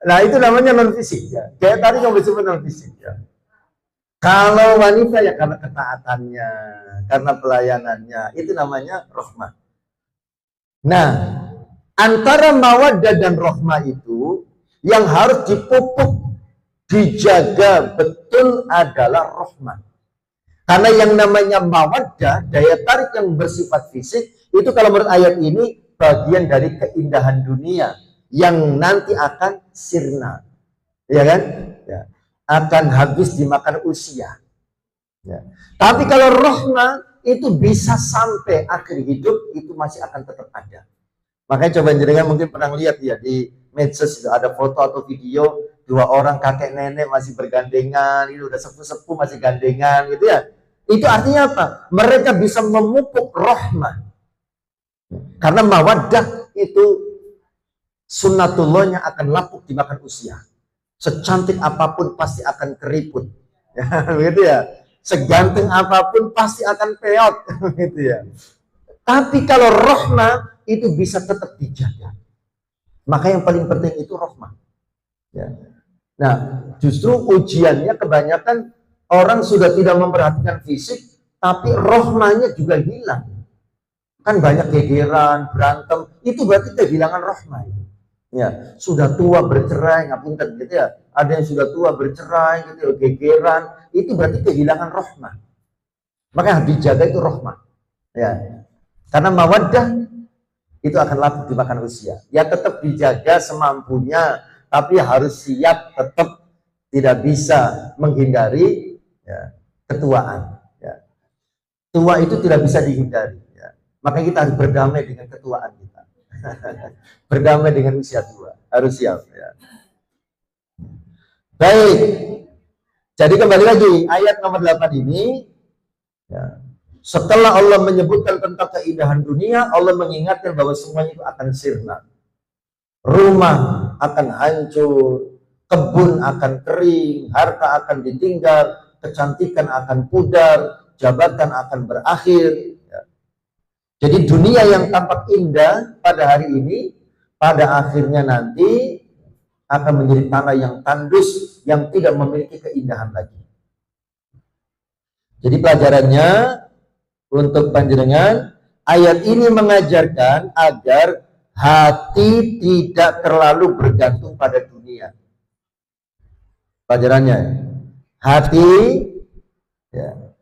Nah, itu namanya non fisik ya. Kayak tadi yang bersifat non fisik ya. Kalau wanita ya karena ketaatannya, karena pelayanannya, itu namanya rohmah. Nah, antara mawaddah dan rohmah itu yang harus dipupuk, dijaga betul adalah rohmah. Karena yang namanya mawaddah, daya tarik yang bersifat fisik, itu kalau menurut ayat ini bagian dari keindahan dunia yang nanti akan sirna, ya kan? Ya. Akan habis dimakan usia. Ya. Tapi kalau rohmah itu bisa sampai akhir hidup, itu masih akan tetap ada. Makanya coba jenengan mungkin pernah lihat ya di medsos ada foto atau video dua orang kakek nenek masih bergandengan, itu udah sepuh-sepuh masih gandengan gitu ya. Itu artinya apa? Mereka bisa memupuk rohmah. Karena mawaddah itu sunnatullahnya akan lapuk dimakan usia. Secantik apapun pasti akan keriput, ya, begitu ya. Seganteng apapun pasti akan peot, gitu ya. Tapi kalau rohmah itu bisa tetap dijaga. Maka yang paling penting itu rohmah. Ya. Nah, justru ujiannya kebanyakan orang sudah tidak memperhatikan fisik, tapi rohmahnya juga hilang. Kan banyak gegeran, berantem, itu berarti kehilangan rohmah. Ya, sudah tua bercerai, ngapunten gitu ya. Ada yang sudah tua bercerai gitu ya, gegeran, itu berarti kehilangan rohmah. Maka dijaga itu rohmah. Ya. Karena mawaddah itu akan lapuk dimakan usia. Ya tetap dijaga semampunya, tapi harus siap tetap tidak bisa menghindari ya, ketuaan. Ya. Tua itu tidak bisa dihindari. Ya. Makanya kita harus berdamai dengan ketuaan kita. Berdamai dengan usia tua, harus siap ya. Baik, jadi kembali lagi ayat nomor 8 ini ya. Setelah Allah menyebutkan tentang keindahan dunia, Allah mengingatkan bahwa semuanya itu akan sirna. Rumah akan hancur, kebun akan kering, harta akan ditinggal, kecantikan akan pudar, jabatan akan berakhir. Jadi dunia yang tampak indah pada hari ini, pada akhirnya nanti akan menjadi tanah yang tandus, yang tidak memiliki keindahan lagi. Jadi pelajarannya untuk panjenengan, ayat ini mengajarkan agar hati tidak terlalu bergantung pada dunia. Pelajarannya, hati ya,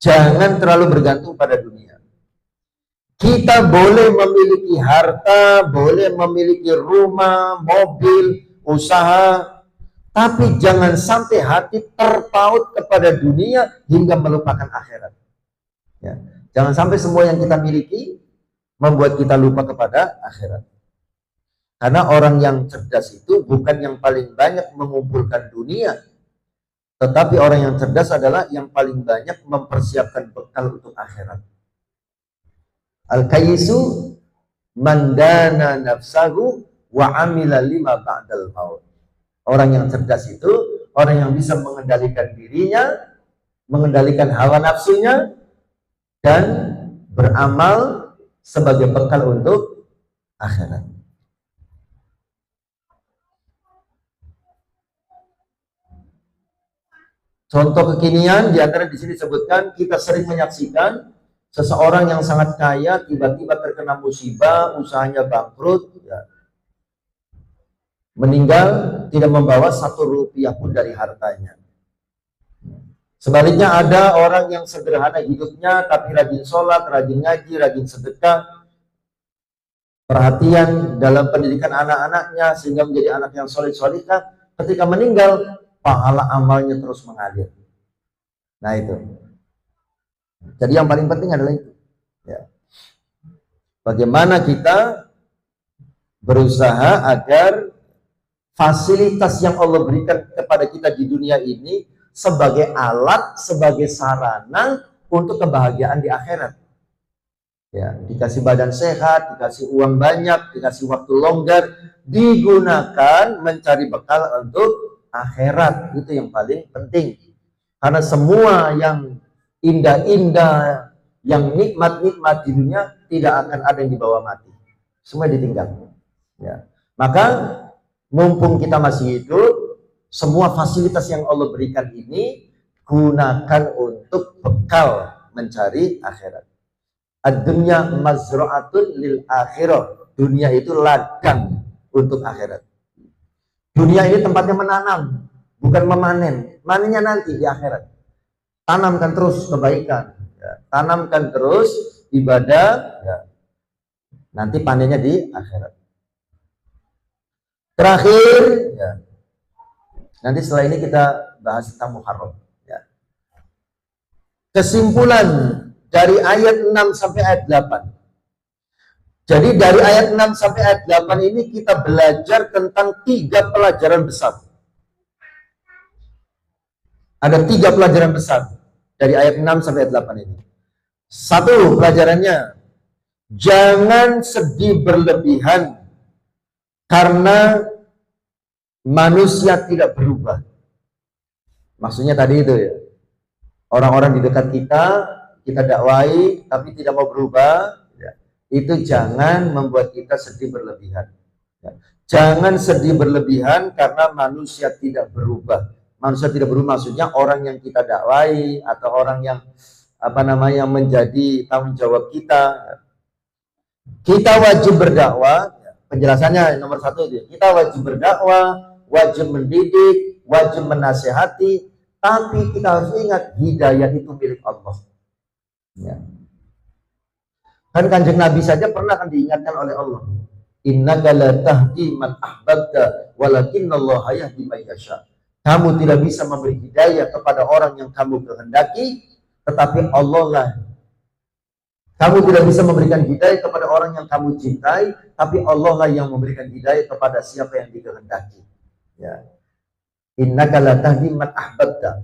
jangan terlalu bergantung pada dunia. Kita boleh memiliki harta, boleh memiliki rumah, mobil, usaha, tapi jangan sampai hati terpaut kepada dunia hingga melupakan akhirat. Ya. Jangan sampai semua yang kita miliki membuat kita lupa kepada akhirat. Karena orang yang cerdas itu bukan yang paling banyak mengumpulkan dunia, tetapi orang yang cerdas adalah yang paling banyak mempersiapkan bekal untuk akhirat. Al-kayyisu mandana nafsahu wa amila lima ba'dal maut. Orang yang cerdas itu orang yang bisa mengendalikan dirinya, mengendalikan hawa nafsunya, dan beramal sebagai bekal untuk akhirat. Contoh kekinian di antara di sini disebutkan, kita sering menyaksikan seseorang yang sangat kaya tiba-tiba terkena musibah, usahanya bangkrut, ya, meninggal tidak membawa 1 rupiah pun dari hartanya. Sebaliknya ada orang yang sederhana hidupnya tapi rajin sholat, rajin ngaji, rajin sedekah, perhatian dalam pendidikan anak-anaknya sehingga menjadi anak yang soleh-solehah. Ketika meninggal, pahala amalnya terus mengalir. Nah itu. Jadi yang paling penting adalah itu. Ya. Bagaimana kita berusaha agar fasilitas yang Allah berikan kepada kita di dunia ini sebagai alat, sebagai sarana untuk kebahagiaan di akhirat. Ya, dikasih badan sehat, dikasih uang banyak, dikasih waktu longgar, digunakan mencari bekal untuk akhirat. Itu yang paling penting. Karena semua yang indah-indah, yang nikmat-nikmat di dunia tidak akan ada yang dibawa mati. Semua ditinggal. Ya. Maka mumpung kita masih hidup, semua fasilitas yang Allah berikan ini gunakan untuk bekal mencari akhirat. Ad-dunya mazra'atun lil akhirah. Dunia itu ladang untuk akhirat. Dunia ini tempatnya menanam, bukan memanen. Manennya nanti di akhirat. Tanamkan terus kebaikan, ya. Tanamkan terus ibadah, ya. Nanti panennya di akhirat. Terakhir, ya. Nanti setelah ini kita bahas tentang Muharram. Ya. Kesimpulan dari ayat 6 sampai ayat 8. Jadi dari ayat 6 sampai ayat 8 ini kita belajar tentang 3 pelajaran besar. Ada 3 pelajaran besar dari ayat 6 sampai ayat 8 ini. Satu pelajarannya, jangan sedih berlebihan karena manusia tidak berubah. Maksudnya tadi itu ya. Orang-orang di dekat kita dakwai tapi tidak mau berubah, ya. Itu jangan membuat kita sedih berlebihan, ya. Jangan sedih berlebihan karena manusia tidak berubah. Manusia tidak berubah maksudnya orang yang kita dakwai atau orang yang menjadi tanggung jawab kita. Kita wajib berdakwah, penjelasannya nomor 1 kita wajib berdakwah, wajib mendidik, wajib menasehati, tapi kita harus ingat hidayah itu milik Allah. Ya. Kan Kanjeng Nabi saja pernah diingatkan oleh Allah. Innaka la tahdi man ahbabta walakinallaha yahdi man yasha. Kamu tidak bisa memberi hidayah kepada orang yang kamu kehendaki, tetapi Allah lah. Kamu tidak bisa memberikan hidayah kepada orang yang kamu cintai, tapi Allah lah yang memberikan hidayah kepada siapa yang dikehendaki. Ya. Innaka la tahdi man ahbabta.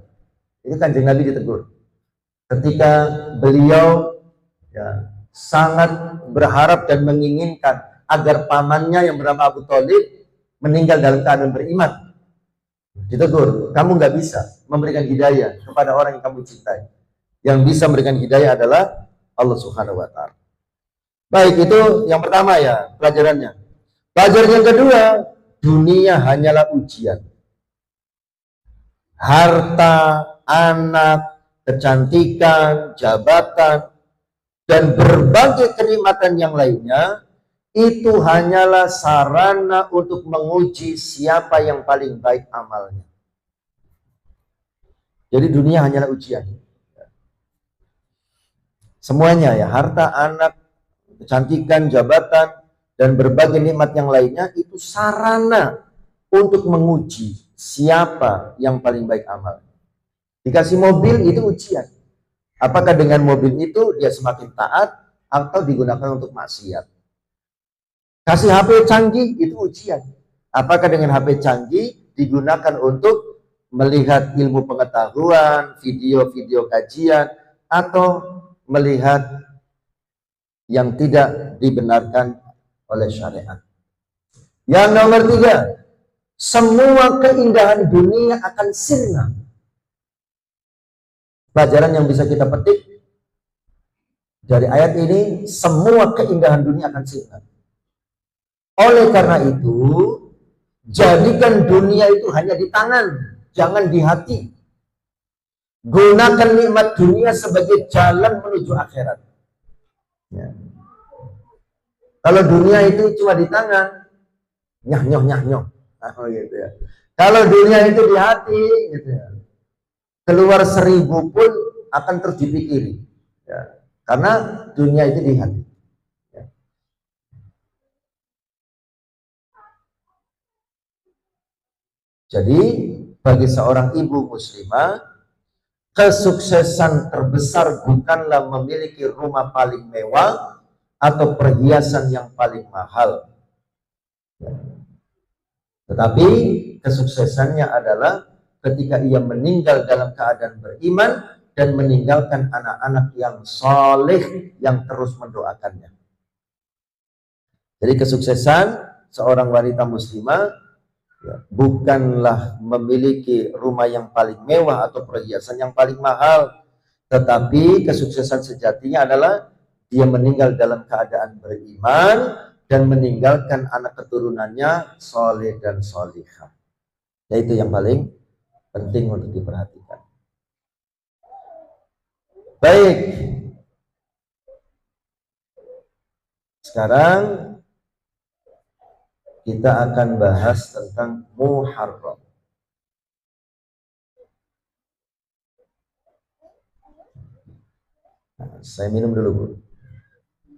Itu Kanjeng Nabi ditegur. Ketika beliau ya, sangat berharap dan menginginkan agar pamannya yang bernama Abu Thalib meninggal dalam keadaan beriman. Ditegur, kamu nggak bisa memberikan hidayah kepada orang yang kamu cintai. Yang bisa memberikan hidayah adalah Allah Subhanahu wa Ta'ala. Baik, itu yang pertama ya pelajarannya. Pelajaran yang kedua, dunia hanyalah ujian. Harta, anak, kecantikan, jabatan, dan berbagai kenikmatan yang lainnya itu hanyalah sarana untuk menguji siapa yang paling baik amalnya. Jadi dunia hanyalah ujian. Semuanya ya, harta, anak, kecantikan, jabatan, dan berbagai nikmat yang lainnya itu sarana untuk menguji siapa yang paling baik amalnya. Dikasih mobil itu ujian. Apakah dengan mobil itu dia semakin taat atau digunakan untuk maksiat? Kasih HP canggih itu ujian. Apakah dengan HP canggih digunakan untuk melihat ilmu pengetahuan, video-video kajian, atau melihat yang tidak dibenarkan oleh syariat? Yang nomor 3, semua keindahan dunia akan sirna. Pelajaran yang bisa kita petik dari ayat ini, semua keindahan dunia akan sirna. Oleh karena itu, jadikan dunia itu hanya di tangan, jangan di hati. Gunakan nikmat dunia sebagai jalan menuju akhirat. Ya. Kalau dunia itu cuma di tangan, nyah-nyoh. Gitu ya. Kalau dunia itu di hati, gitu ya. Keluar 1000 pun akan terus dipikiri, ya. Karena dunia itu di hati. Ya. Jadi bagi seorang ibu muslimah, kesuksesan terbesar bukanlah memiliki rumah paling mewah atau perhiasan yang paling mahal, ya. Tetapi kesuksesannya adalah ketika ia meninggal dalam keadaan beriman dan meninggalkan anak-anak yang soleh yang terus mendoakannya. Jadi kesuksesan seorang wanita muslimah ya, bukanlah memiliki rumah yang paling mewah atau perhiasan yang paling mahal, tetapi kesuksesan sejatinya adalah dia meninggal dalam keadaan beriman dan meninggalkan anak keturunannya soleh dan solihah. Yaitu yang paling penting untuk diperhatikan. Baik, sekarang kita akan bahas tentang Muharram. Nah, saya minum dulu, Bu.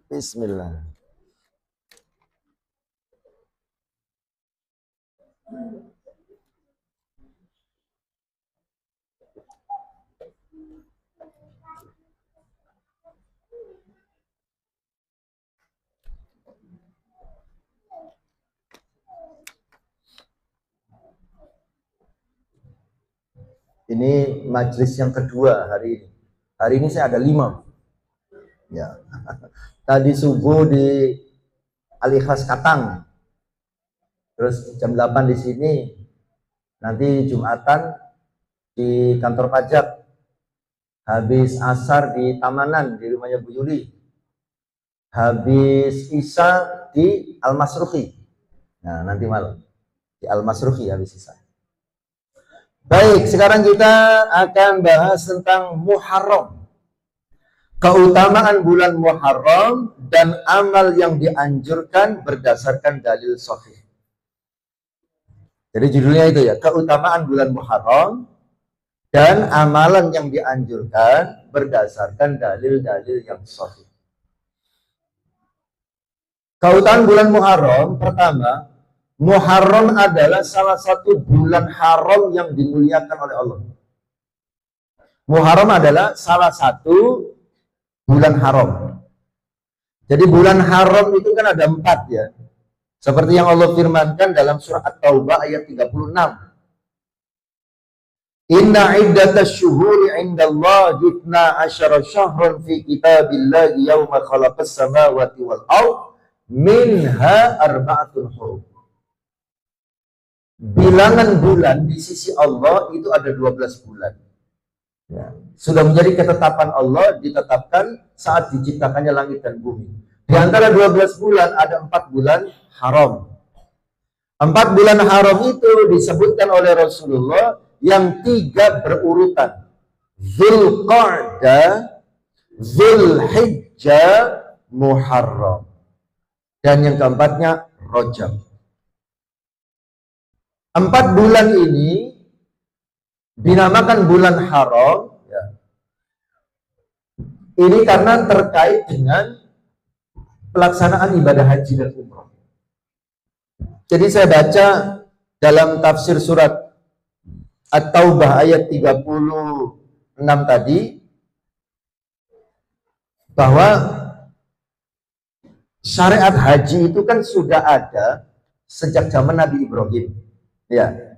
Bismillah. Ini majelis yang kedua hari ini. Hari ini saya ada 5. Ya. Tadi subuh di Al-Ikhlas Katang. Terus jam 8 di sini. Nanti Jumatan di kantor pajak. Habis asar di Tamanan di rumahnya Bu Yuli. Habis Isya di Al-Masruhi. Nah, nanti malam di Al-Masruhi habis Isya. Baik, sekarang kita akan bahas tentang Muharram. Keutamaan bulan Muharram dan amal yang dianjurkan berdasarkan dalil sahih. Jadi judulnya itu ya, keutamaan bulan Muharram dan amalan yang dianjurkan berdasarkan dalil-dalil yang sahih. Keutamaan bulan Muharram, pertama, Muharram adalah salah satu bulan haram yang dimuliakan oleh Allah. Muharram adalah salah satu bulan haram. Jadi bulan haram itu kan ada 4 ya. Seperti yang Allah firmankan dalam surah At-Taubah ayat 36. Inna iddatasy syuhuri 'indallahi 12 syahran fi kitabillahi yauma khalaqas samawati wal ardh minha arba'atun hurum. Bilangan bulan di sisi Allah itu ada 12 bulan. Ya. Sudah menjadi ketetapan Allah, ditetapkan saat diciptakannya langit dan bumi. Di antara 12 bulan ada 4 bulan haram. 4 bulan haram itu disebutkan oleh Rasulullah yang 3 berurutan. Dzulqa'dah, Dzulhijjah, Muharram. Dan yang keempatnya Rajab. 4 bulan ini dinamakan bulan haram ya. Ini karena terkait dengan pelaksanaan ibadah haji dan umrah. Jadi saya baca dalam tafsir surat At-Taubah ayat 36 tadi bahwa syariat haji itu kan sudah ada sejak zaman Nabi Ibrahim. Ya,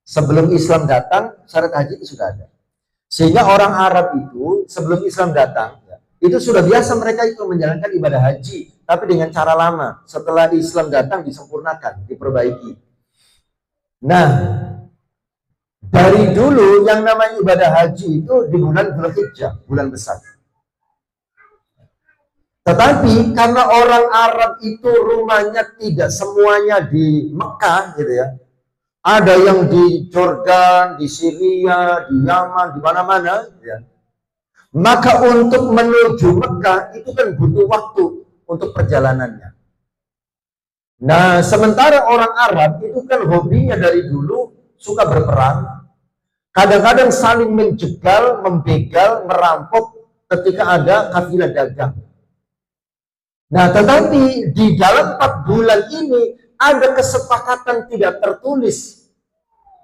sebelum Islam datang, syariat haji itu sudah ada. Sehingga orang Arab itu sebelum Islam datang, ya, itu sudah biasa mereka itu menjalankan ibadah haji, tapi dengan cara lama. Setelah Islam datang disempurnakan, diperbaiki. Nah, dari dulu yang namanya ibadah haji itu di bulan Dzulhijjah, bulan besar. Tetapi karena orang Arab itu rumahnya tidak semuanya di Mekah, gitu ya. Ada yang di Jordan, di Syria, di Yaman, di mana-mana, ya. Maka untuk menuju Mekah itu kan butuh waktu untuk perjalanannya. Nah, sementara orang Arab itu kan hobinya dari dulu suka berperang. Kadang-kadang saling menjegal, membegal, merampok ketika ada kafilah dagang. Nah, tetapi di dalam 4 bulan ini ada kesepakatan tidak tertulis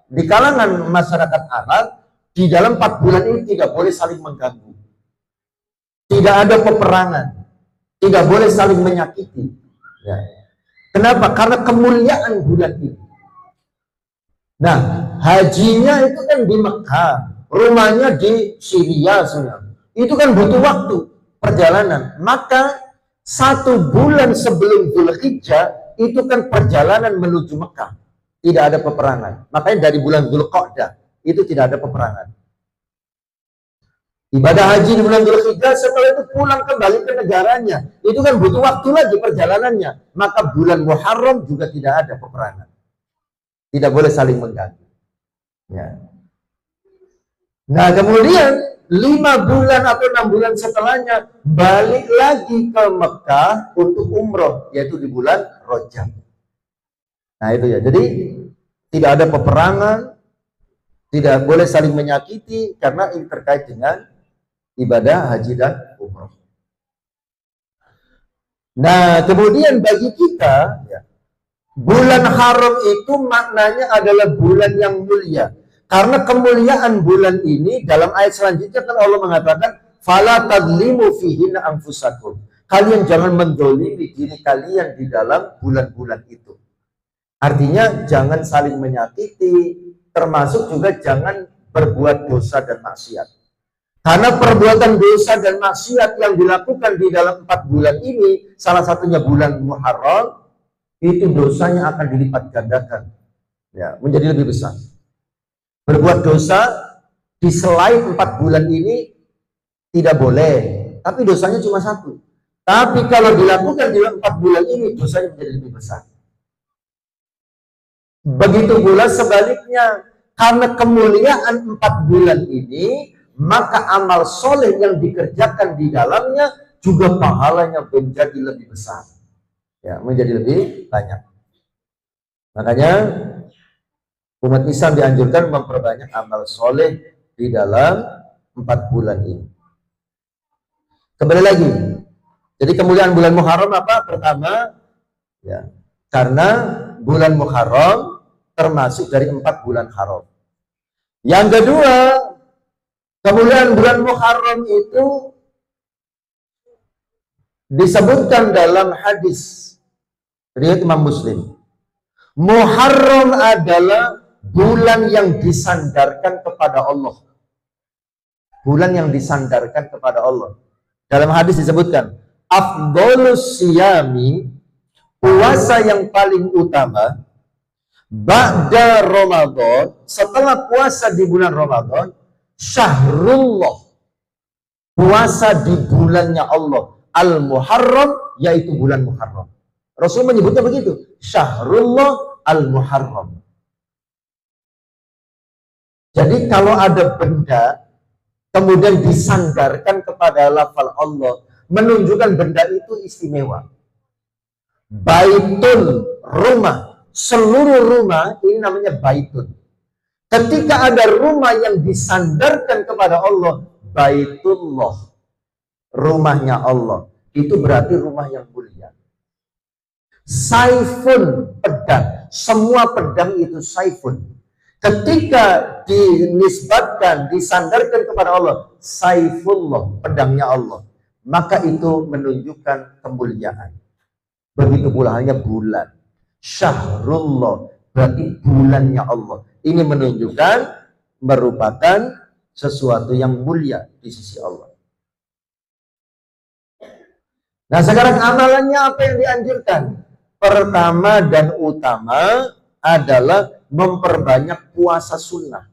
di kalangan masyarakat Arab, di dalam 4 bulan ini tidak boleh saling mengganggu. Tidak ada peperangan, tidak boleh saling menyakiti. Ya. Kenapa? Karena kemuliaan bulan ini. Nah, hajinya itu kan di Mekah, rumahnya di Syria sebenarnya. Itu kan butuh waktu perjalanan. Maka 1 bulan sebelum Dzulhijjah itu kan perjalanan menuju Mekah. Tidak ada peperangan. Makanya dari bulan Dzulqa'dah itu tidak ada peperangan. Ibadah haji di bulan Dzulhijjah, setelah itu pulang kembali ke negaranya. Itu kan butuh waktu lagi perjalanannya. Maka bulan Muharram juga tidak ada peperangan. Tidak boleh saling mengganggu. Ya. Nah, kemudian 5 bulan atau 6 bulan setelahnya balik lagi ke Mekah untuk umroh, yaitu di bulan Rajab. Nah, itu ya. Jadi tidak ada peperangan, tidak boleh saling menyakiti karena ini terkait dengan ibadah haji dan umroh. Nah, kemudian bagi kita, ya, bulan haram itu maknanya adalah bulan yang mulia. Karena kemuliaan bulan ini dalam ayat selanjutnya kan Allah mengatakan, "Fala tadlimu fihinna anfusakum." Kalian jangan mendolimi diri kalian di dalam bulan-bulan itu. Artinya jangan saling menyakiti, termasuk juga jangan berbuat dosa dan maksiat. Karena perbuatan dosa dan maksiat yang dilakukan di dalam 4 bulan ini, salah satunya bulan Muharram, itu dosanya akan dilipat gandakan, ya, menjadi lebih besar. Berbuat dosa di selain 4 bulan ini tidak boleh, tapi dosanya cuma 1. Tapi kalau dilakukan di 4 bulan ini, dosanya menjadi lebih besar. Begitu pula sebaliknya, karena kemuliaan 4 bulan ini, maka amal soleh yang dikerjakan di dalamnya juga pahalanya menjadi lebih besar, ya, menjadi lebih banyak. Makanya umat Islam dianjurkan memperbanyak amal soleh di dalam 4 bulan ini. Kembali lagi, jadi kemuliaan bulan Muharram apa? Pertama, ya, karena bulan Muharram termasuk dari 4 bulan haram. Yang kedua, kemuliaan bulan Muharram itu disebutkan dalam hadis riwayat Imam Muslim. Muharram adalah bulan yang disandarkan kepada Allah. Bulan yang disandarkan kepada Allah. Dalam hadis disebutkan, afdolus siyami, puasa yang paling utama, ba'da Ramadan, setelah puasa di bulan Ramadan, syahrullah, puasa di bulannya Allah, al-Muharram, yaitu bulan Muharram. Rasul menyebutnya begitu, syahrullah al-Muharram. Jadi kalau ada benda kemudian disandarkan kepada lafal Allah, menunjukkan benda itu istimewa. Baitun, rumah, seluruh rumah ini namanya baitun. Ketika ada rumah yang disandarkan kepada Allah, baitullah, rumahnya Allah, itu berarti rumah yang mulia. Saifun, pedang, semua pedang itu saifun. Ketika dinisbatkan, disandarkan kepada Allah, saifullah, pedangnya Allah, maka itu menunjukkan kemuliaan. Begitu pula hanya bulan, syahrullah, berarti bulannya Allah. Ini menunjukkan merupakan sesuatu yang mulia di sisi Allah. Nah, sekarang amalannya apa yang dianjurkan? Pertama dan utama adalah memperbanyak puasa sunnah.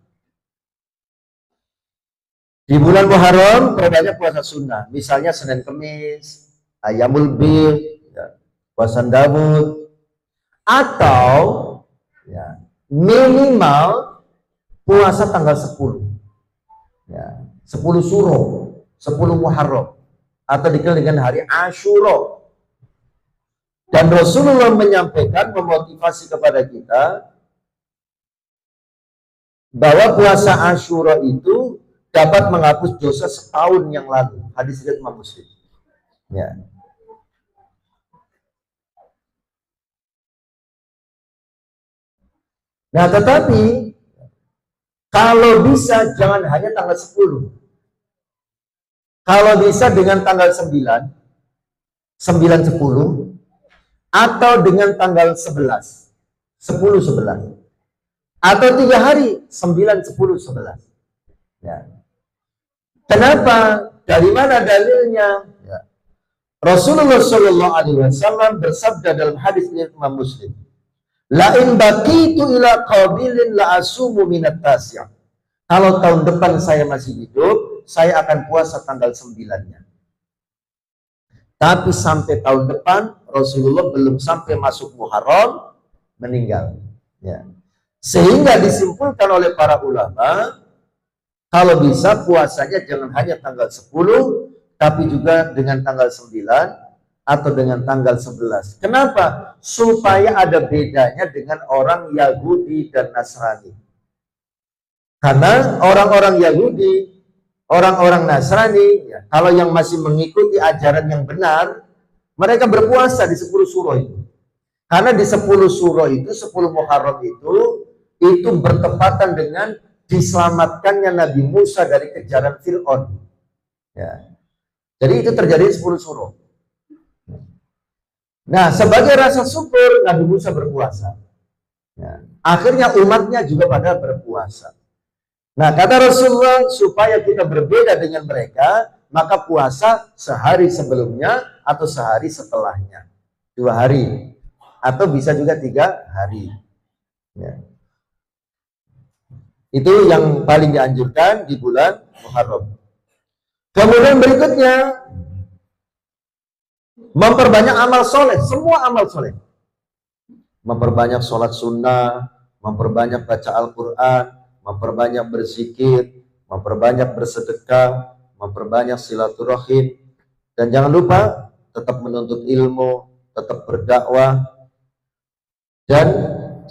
Di bulan Muharram perbanyak puasa sunnah. Misalnya Senin Kemis, Ayamul Bid, ya, puasa Daud, atau ya, minimal puasa tanggal 10. Ya, 10 Suro, 10 Muharram, atau dikenal dengan hari Asyura. Dan Rasulullah menyampaikan, memotivasi kepada kita bahwa puasa Asyura itu dapat menghapus dosa setahun yang lalu. Hadis riwayat Imam Muslim. Ya. Nah, tetapi kalau bisa jangan hanya tanggal 10. Kalau bisa dengan tanggal 9, 9, 10, atau dengan tanggal 11, 10, 11. atau 3 hari 9, 10, 11. Ya. Kenapa? Dari mana dalilnya? Ya. Rasulullah Shallallahu Alaihi Wasallam bersabda dalam hadis Imam Muslim, la in baqitu ila qabilin la asumu minat tasya. Kalau tahun depan saya masih hidup, saya akan puasa tanggal 9-nya. Tapi sampai tahun depan Rasulullah belum sampai masuk Muharram, meninggal. Ya. Sehingga disimpulkan oleh para ulama, kalau bisa puasanya jangan hanya tanggal 10, tapi juga dengan tanggal 9 atau dengan tanggal 11. Kenapa? Supaya ada bedanya dengan orang Yahudi dan Nasrani. Karena orang-orang Yahudi, orang-orang Nasrani, ya, kalau yang masih mengikuti ajaran yang benar, mereka berpuasa di 10 surah itu. Karena di 10 surah itu, 10 Muharram itu bertepatan dengan diselamatkannya Nabi Musa dari kejaran Fir'aun. Ya. Jadi itu terjadi 10 surah. Nah, sebagai rasa syukur Nabi Musa berpuasa. Ya. Akhirnya umatnya juga pada berpuasa. Nah, kata Rasulullah, supaya kita berbeda dengan mereka, maka puasa sehari sebelumnya atau sehari setelahnya. 2 hari. Atau bisa juga 3 hari. Ya. Itu yang paling dianjurkan di bulan Muharram. Kemudian berikutnya, memperbanyak amal soleh, semua amal soleh. Memperbanyak sholat sunnah, memperbanyak baca Al-Quran, memperbanyak berzikir, memperbanyak bersedekah, memperbanyak silaturahim, dan jangan lupa tetap menuntut ilmu, tetap berdakwah, dan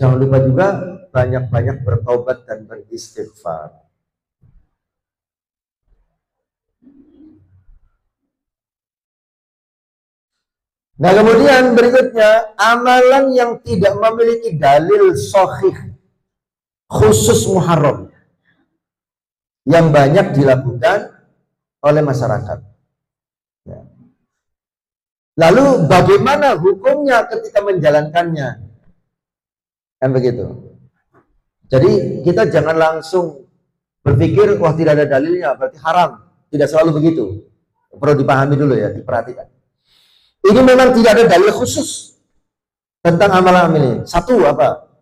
jangan lupa juga banyak-banyak bertaubat dan beristighfar. Nah, kemudian berikutnya, amalan yang tidak memiliki dalil sahih khusus Muharram yang banyak dilakukan oleh masyarakat. Ya. Lalu bagaimana hukumnya ketika menjalankannya? Kan begitu. Jadi kita jangan langsung berpikir, wah tidak ada dalilnya, berarti haram. Tidak selalu begitu. Perlu dipahami dulu ya, diperhatikan. Ini memang tidak ada dalil khusus tentang amalan ini. Satu apa?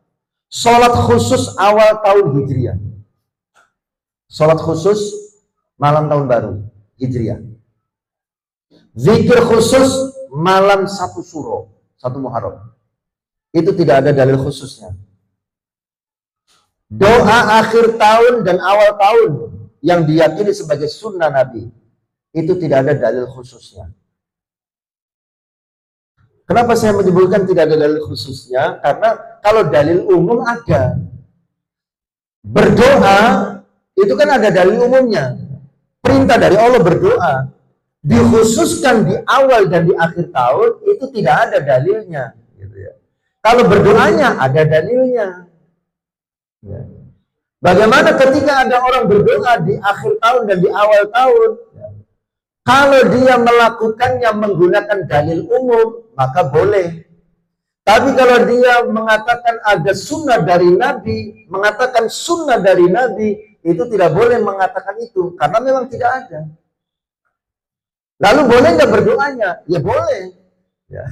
Sholat khusus awal tahun Hijriah. Sholat khusus malam tahun baru Hijriah. Zikir khusus malam 1 Syuro, 1 Muharram. Itu tidak ada dalil khususnya. Doa akhir tahun dan awal tahun yang diyakini sebagai sunnah Nabi, itu tidak ada dalil khususnya. Kenapa saya menyebutkan tidak ada dalil khususnya? Karena kalau dalil umum ada. Berdoa itu kan ada dalil umumnya. Perintah dari Allah berdoa. Dikhususkan di awal dan di akhir tahun itu tidak ada dalilnya. Gitu ya. Kalau berdoanya ada dalilnya. Ya. Bagaimana ketika ada orang berdoa di akhir tahun dan di awal tahun? Ya. Kalau dia melakukannya menggunakan dalil umum, maka boleh. Tapi kalau dia mengatakan ada sunnah dari Nabi, mengatakan sunnah dari Nabi, itu tidak boleh mengatakan itu, karena memang tidak ada. Lalu boleh nggak berdoanya? Ya boleh. Ya.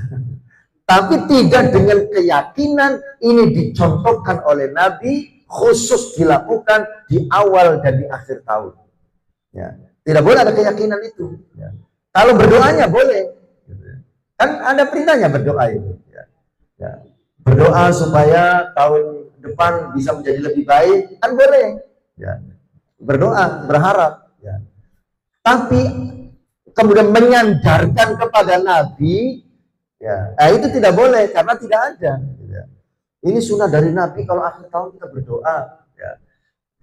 Tapi tidak dengan keyakinan ini dicontohkan oleh Nabi, khusus dilakukan di awal dan di akhir tahun. Ya. Tidak boleh ada keyakinan itu. Ya. Kalau berdoanya boleh. Kan ada perintahnya berdoa itu. Ya. Ya. Berdoa supaya tahun depan bisa menjadi lebih baik, kan boleh. Ya. Berdoa, berharap. Ya. Tapi kemudian menyandarkan kepada Nabi, ya, itu tidak boleh karena tidak ada. Ya. Ini sunnah dari Nabi kalau akhir tahun kita berdoa. Ya.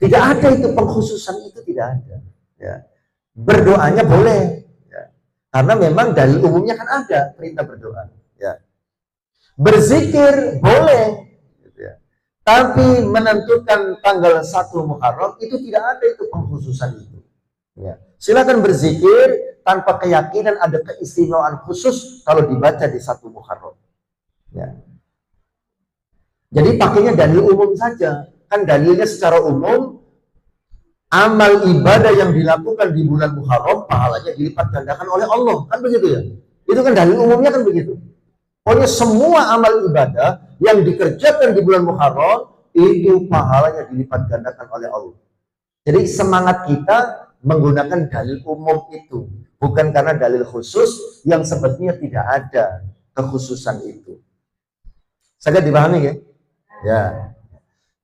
Tidak ada itu, pengkhususan itu tidak ada. Ya. Berdoanya boleh, ya. Karena memang dalil umumnya kan ada perintah berdoa. Ya. Berzikir boleh, gitu ya. Tapi menentukan tanggal 1 Muharram itu tidak ada itu pengkhususan itu. Ya. Silakan berzikir tanpa keyakinan ada keistimewaan khusus kalau dibaca di 1 Muharram. Ya. Jadi pakainya dalil umum saja. Kan dalilnya secara umum, amal ibadah yang dilakukan di bulan Muharram, pahalanya dilipat gandakan oleh Allah. Kan begitu ya? Itu kan dalil umumnya kan begitu. Pokoknya semua amal ibadah yang dikerjakan di bulan Muharram, itu pahalanya dilipat gandakan oleh Allah. Jadi semangat kita menggunakan dalil umum itu, bukan karena dalil khusus yang sebetulnya tidak ada kekhususan itu. Sangat dipahami ya? Ya.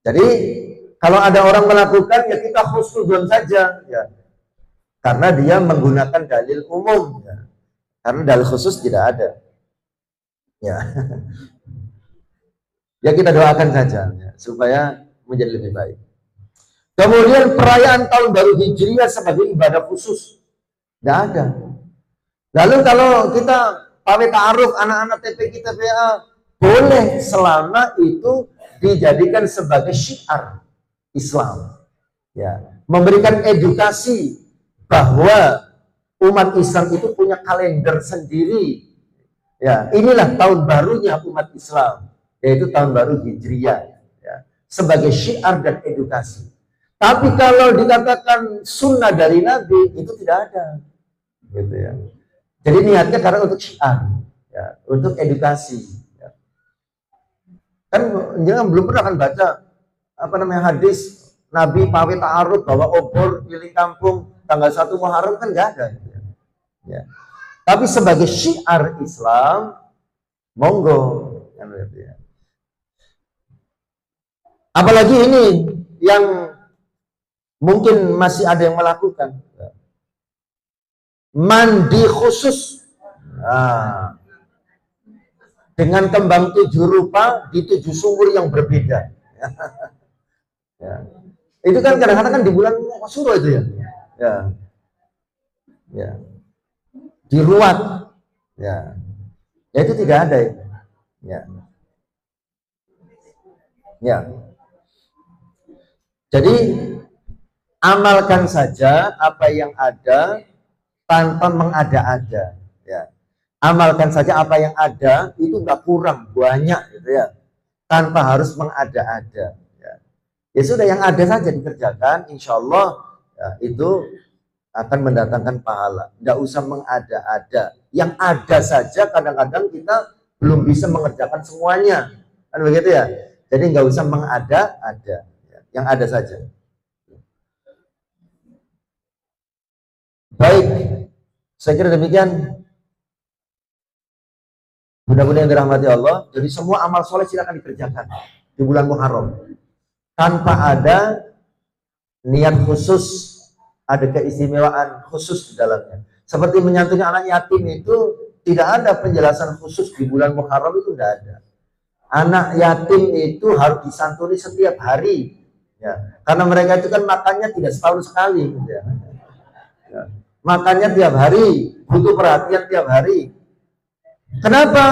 Jadi kalau ada orang melakukan, ya kita husnudzon saja, ya. Karena dia menggunakan dalil umum, ya. Karena dalil khusus tidak ada. Ya. Ya kita doakan saja, ya, supaya menjadi lebih baik. Kemudian perayaan tahun baru Hijriah sebagai ibadah khusus, tidak ada. Lalu kalau kita pawai ta'aruf anak-anak TPQ TPA, boleh selama itu dijadikan sebagai syiar Islam, ya, memberikan edukasi bahwa umat Islam itu punya kalender sendiri, ya, inilah tahun barunya umat Islam, yaitu tahun baru Hijriah, ya, sebagai syiar dan edukasi. Tapi kalau dikatakan sunnah dari Nabi, itu tidak ada, gitu ya. Jadi niatnya karena untuk syiar, ya, untuk edukasi. Ya. Kan jangan belum pernah kan baca hadis Nabi pawai ta'aruf bawa obor keliling kampung tanggal 1 Muharram, kan nggak ada. Gitu ya. Ya. Tapi sebagai syiar Islam, monggo, kan gitu ya. Apalagi ini yang mungkin masih ada yang melakukan mandi khusus, nah, dengan kembang 7 rupa di 7 sumur yang berbeda. Ya. Itu kan kadang-kadang kan di bulan Syuro itu ya. Ya. Ya. Diruat. Ya. Ya itu tidak ada itu. Ya. Ya. Jadi amalkan saja apa yang ada tanpa mengada-ada, ya. Amalkan saja apa yang ada, itu nggak kurang, banyak gitu ya, tanpa harus mengada-ada, ya. Ya sudah, yang ada saja dikerjakan, insya Allah, ya, itu akan mendatangkan pahala. Nggak usah mengada-ada, yang ada saja kadang-kadang kita belum bisa mengerjakan semuanya, kan begitu ya. Jadi nggak usah mengada-ada, ya. Yang ada saja. Baik, saya kira demikian. Mudah-mudahan yang dirahmati Allah. Jadi semua amal soleh silakan dikerjakan di bulan Muharram tanpa ada niat khusus, ada keistimewaan khusus di dalamnya. Seperti menyantuni anak yatim itu tidak ada penjelasan khusus di bulan Muharram, itu tidak ada. Anak yatim itu harus disantuni setiap hari, ya. Karena mereka itu kan makannya tidak setahun sekali, ya. Ya. Makannya tiap hari, butuh perhatian tiap hari. Kenapa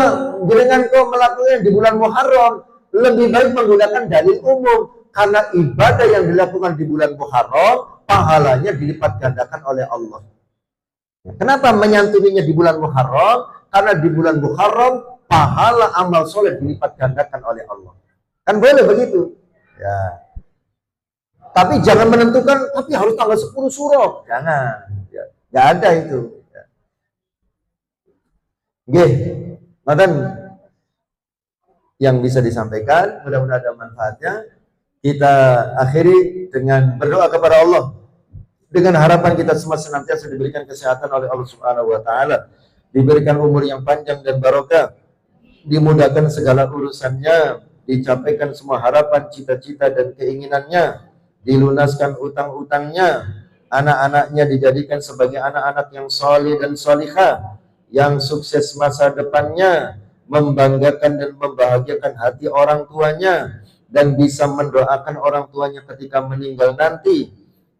jenengan kau melakukan di bulan Muharram? Lebih baik menggunakan dalil umum, karena ibadah yang dilakukan di bulan Muharram pahalanya dilipat gandakan oleh Allah. Kenapa menyantuninya di bulan Muharram? Karena di bulan Muharram pahala amal soleh dilipat gandakan oleh Allah. Kan boleh begitu, ya. Tapi jangan menentukan, tapi harus tanggal 10 Syuro. Jangan. Ya. Nggak ada itu. Ya. Nonton yang bisa disampaikan, mudah-mudahan ada manfaatnya. Kita akhiri dengan berdoa kepada Allah, dengan harapan kita semua senantiasa diberikan kesehatan oleh Allah Subhanahu wa Ta'ala, diberikan umur yang panjang dan barokah, dimudahkan segala urusannya, dicapaikan semua harapan, cita-cita dan keinginannya, dilunaskan utang-utangnya, anak-anaknya dijadikan sebagai anak-anak yang soleh dan solihah, yang sukses masa depannya, membanggakan dan membahagiakan hati orang tuanya, dan bisa mendoakan orang tuanya ketika meninggal nanti.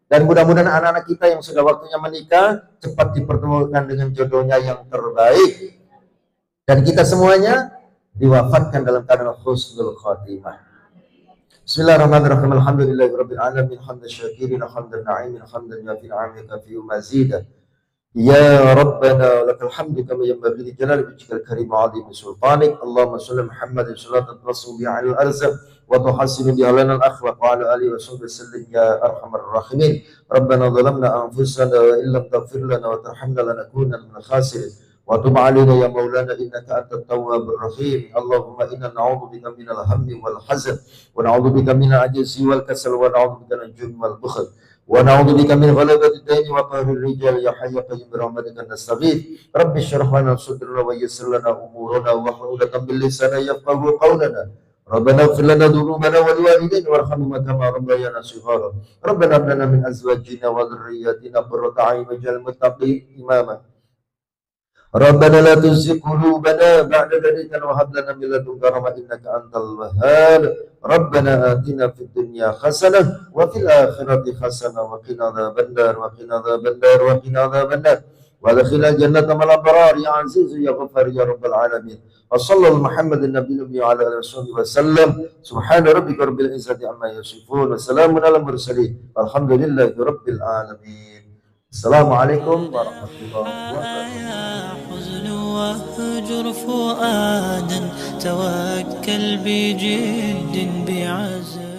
Dan mudah-mudahan anak-anak kita yang sudah waktunya menikah cepat dipertemukan dengan jodohnya yang terbaik, dan kita semuanya diwafatkan dalam keadaan husnul khatimah. Bismillahirrahmanirrahim. Alhamdulillahirabbil alamin, hamdan syakirin, hamdan na'imin, hamdan yafi ni'amika fi mazida. Ya Rabbana lakal hamdu kama yanbaghi li jalali wajhikal karim wa 'azimi sultanik. Allahumma shalli Muhammadin salatan tasmu biha 'alal arzaq وتحسن بها لنا الأخلاق وعلى آله وصحبه وسلم يا أرحم الراحمين. ربنا ظلمنا أنفسنا وإن لم تغفر لنا وترحمنا لنكونن من الخاسرين وتب علينا يا مولانا إنك أنت التواب الرحيم. اللهم إنا نعوذ بك من الهم والحزن ونعوذ بك من العجز والكسل ونعوذ بك من الجبن والبخل ونعوذ بك من غلبة الدين وقهر الرجال يا حي يا قيوم برحمتك نستغيث. رب اشرح لنا صدرنا ويسر لنا أمورنا واحلل عقدة من لساننا يفقهوا قولنا. ربنا اغفر لنا ذنوبنا ولوالدينا وارحمهما كما ربيانا صغارا. ربنا هب لنا من أزواجنا وذرياتنا قرة أعين واجعلنا للمتقين إماما. ربنا لا تزغ قلوبنا بعد إذ هديتنا وهب لنا من لدنك رحمة إنك أنت الوهاب. ربنا آتنا في الدنيا حسنة وفي الآخرة حسنة وقنا عذاب النار وقنا عذاب النار وقنا عذاب النار وادخلنا الجنة مع الأبرار يا عزيز يا غفار يا رب العالمين. وصلى الله محمد النبي الأمي وعلى آله وصحبه وسلم. سبحان ربك رب العزة عما يصفون وسلام على المرسلين والحمد لله رب العالمين. السلام عليكم ورحمة الله وبركاته. حزن واهجر فؤادا توكل بجد بعزم.